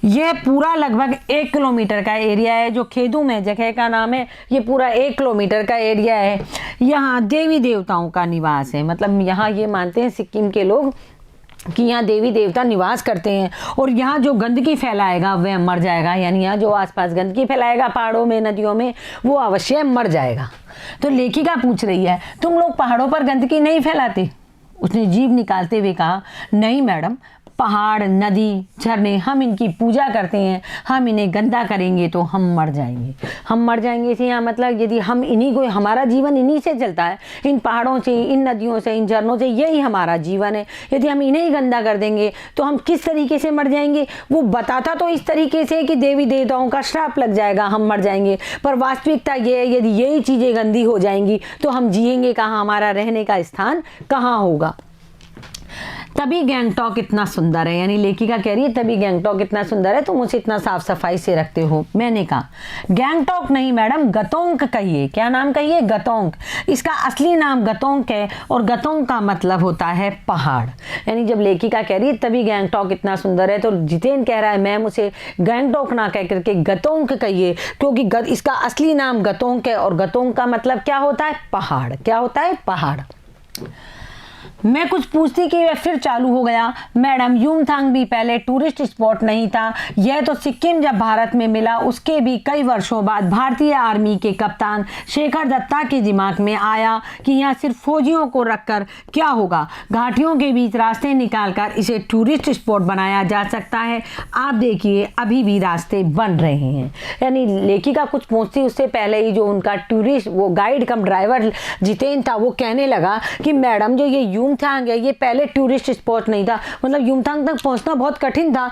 यह पूरा लगभग 1 किलोमीटर का एरिया है। जो खेदुम है जगह का नाम है, ये पूरा 1 किलोमीटर का एरिया है। यहाँ देवी देवताओं का निवास है। मतलब यहाँ ये मानते हैं सिक्किम के लोग कि यहाँ देवी देवता निवास करते हैं और यहाँ जो गंदगी फैलाएगा वह मर जाएगा। यानी यहाँ जो आसपास गंदगी फैलाएगा पहाड़ों में नदियों में वो अवश्य मर जाएगा। तो लेखिका पूछ रही है तुम लोग पहाड़ों पर गंदगी नहीं फैलाते? उसने जीभ निकालते हुए कहा नहीं मैडम, पहाड़ नदी झरने हम इनकी पूजा करते हैं, हम इन्हें गंदा करेंगे तो हम मर जाएंगे। हम मर जाएंगे इसे यहाँ मतलब यदि हम इन्हीं को, हमारा जीवन इन्हीं से चलता है, इन पहाड़ों से, इन नदियों से, इन झरनों से, यही हमारा जीवन है। यदि हम इन्हें ही गंदा कर देंगे तो हम किस तरीके से मर जाएंगे। वो बताता तो इस तरीके से कि देवी देवताओं का श्राप लग जाएगा, हम मर जाएंगे, पर वास्तविकता ये है यदि यही चीज़ें गंदी हो जाएंगी तो हम जिएंगे कहाँ, हमारा रहने का स्थान कहाँ होगा। तभी गैंगटॉक इतना सुंदर है। यानी लेखिका कह रही है तभी गैंगटॉक इतना सुंदर है, तुम उसे इतना साफ सफाई से रखते हो। मैंने कहा गैंगटॉक नहीं मैडम, गतोंग कहिए। क्या नाम कहिए? गतोंग। इसका असली नाम गतोंग है और गतोंग का मतलब होता है पहाड़। यानी जब लेखिका कह रही है तभी गैंगटॉक इतना सुंदर है तो जितेन कह रहा है मैम उसे गैंगटॉक ना कह करके गतोंग कहिए, क्योंकि इसका असली नाम गतोंग है और गतोंग का मतलब क्या होता है? पहाड़। क्या होता है? पहाड़। मैं कुछ पूछती कि वह फिर चालू हो गया मैडम युमथांग भी पहले टूरिस्ट स्पॉट नहीं था। यह तो सिक्किम जब भारत में मिला उसके भी कई वर्षों बाद भारतीय आर्मी के कप्तान शेखर दत्ता के दिमाग में आया कि यहाँ सिर्फ फौजियों को रखकर क्या होगा, घाटियों के बीच रास्ते निकालकर इसे टूरिस्ट स्पॉट बनाया जा सकता है। आप देखिए अभी भी रास्ते बन रहे हैं। यानी लेखिका कुछ पूछती उससे पहले ही जो उनका टूरिस्ट वो गाइड कम ड्राइवर जितेन था वो कहने लगा कि मैडम जो ये युमथांग है ये पहले टूरिस्ट स्पॉट नहीं था, मतलब युमथांग तक पहुंचना बहुत कठिन था।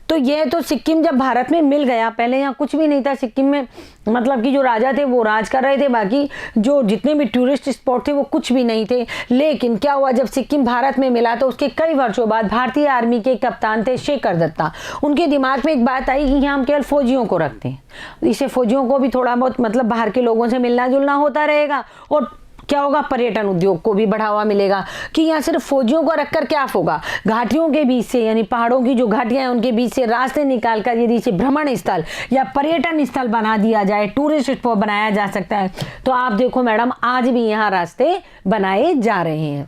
तो ये तो सिक्किम जब भारत में मिल गया, पहले यहाँ कुछ भी नहीं था सिक्किम में, मतलब कि जो राजा थे वो राज कर रहे थे, बाकी जो जितने भी टूरिस्ट स्पॉट थे वो कुछ भी नहीं थे। लेकिन क्या हुआ जब सिक्किम भारत में मिला तो उसके कई वर्षों बाद भारतीय आर्मी के कप्तान थे शेखर दत्ता, उनके दिमाग में एक बात आई कि यहाँ हम केवल फौजियों को रखते हैं, इससे फौजियों को भी थोड़ा बहुत मतलब बाहर के लोगों से मिलना जुलना होता रहेगा और क्या होगा पर्यटन उद्योग को भी बढ़ावा मिलेगा। कि यहाँ सिर्फ फौजियों को रखकर क्या होगा, घाटियों के बीच से यानी पहाड़ों की जो घाटियां हैं उनके बीच से रास्ते निकालकर यदि इसे भ्रमण स्थल या पर्यटन स्थल बना दिया जाए, टूरिस्ट स्पॉट बनाया जा सकता है। तो आप देखो मैडम आज भी यहाँ रास्ते बनाए जा रहे हैं।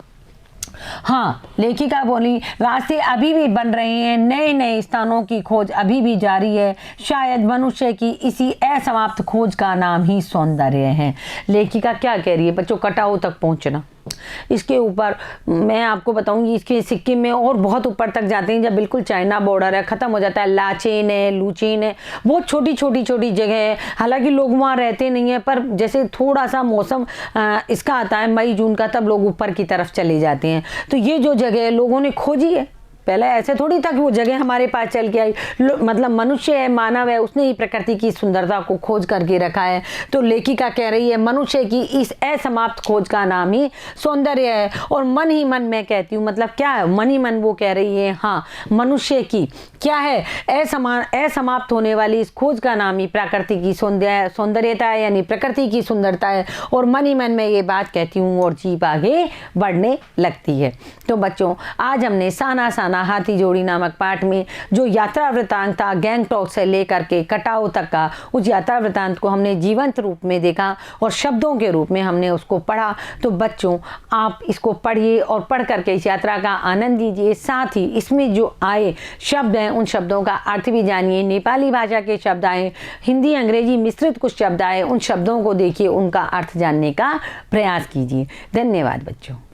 हाँ लेखिका बोली रास्ते अभी भी बन रहे हैं, नए नए स्थानों की खोज अभी भी जारी है। शायद मनुष्य की इसी असमाप्त खोज का नाम ही सौंदर्य है। लेखिका क्या कह रही है बच्चों? कटाऊ तक पहुंचना। इसके ऊपर मैं आपको बताऊंगी, इसके सिक्किम में और बहुत ऊपर तक जाते हैं, जब बिल्कुल चाइना बॉर्डर है ख़त्म हो जाता है, लाचेन है, लूचेन है, बहुत छोटी छोटी जगह है। हालांकि लोग वहाँ रहते नहीं है, पर जैसे थोड़ा सा मौसम इसका आता है मई जून का, तब लोग ऊपर की तरफ चले जाते हैं। तो ये जो जगह है लोगों ने खोजी है, पहले ऐसे थोड़ी था कि वो जगह हमारे पास चल के आई, मतलब मनुष्य है, मानव है, उसने ही प्रकृति की सुंदरता को खोज करके रखा है। तो लेखिका कह रही है मनुष्य की इस असमाप्त खोज का नाम ही सौंदर्य है। और मन ही मन मैं कहती हूँ, मतलब क्या है मन ही मन वो कह रही है, हाँ मनुष्य की क्या है असमाप्त होने वाली इस खोज का नाम ही प्रकृति की सौंदर्यता है, यानी प्रकृति की सुंदरता है। और मन ही मन में ये बात कहती हूँ और जीप आगे बढ़ने लगती है। तो बच्चों आज हमने साना साना हाथी जोड़ी नामक पाठ में जो यात्रा वृतांत था गैंगटॉक से लेकर के कटाऊ तक का, उस यात्रा वृतांत को हमने जीवंत रूप में देखा और शब्दों के रूप में हमने उसको पढ़ा। तो बच्चों आप इसको पढ़िए और पढ़ करके इस यात्रा का आनंद लीजिए, साथ ही इसमें जो आए शब्द हैं उन शब्दों का अर्थ भी जानिए। नेपाली भाषा के शब्द आए, हिंदी अंग्रेजी मिश्रित कुछ शब्द आए, उन शब्दों को देखिए, उनका अर्थ जानने का प्रयास कीजिए। धन्यवाद बच्चों।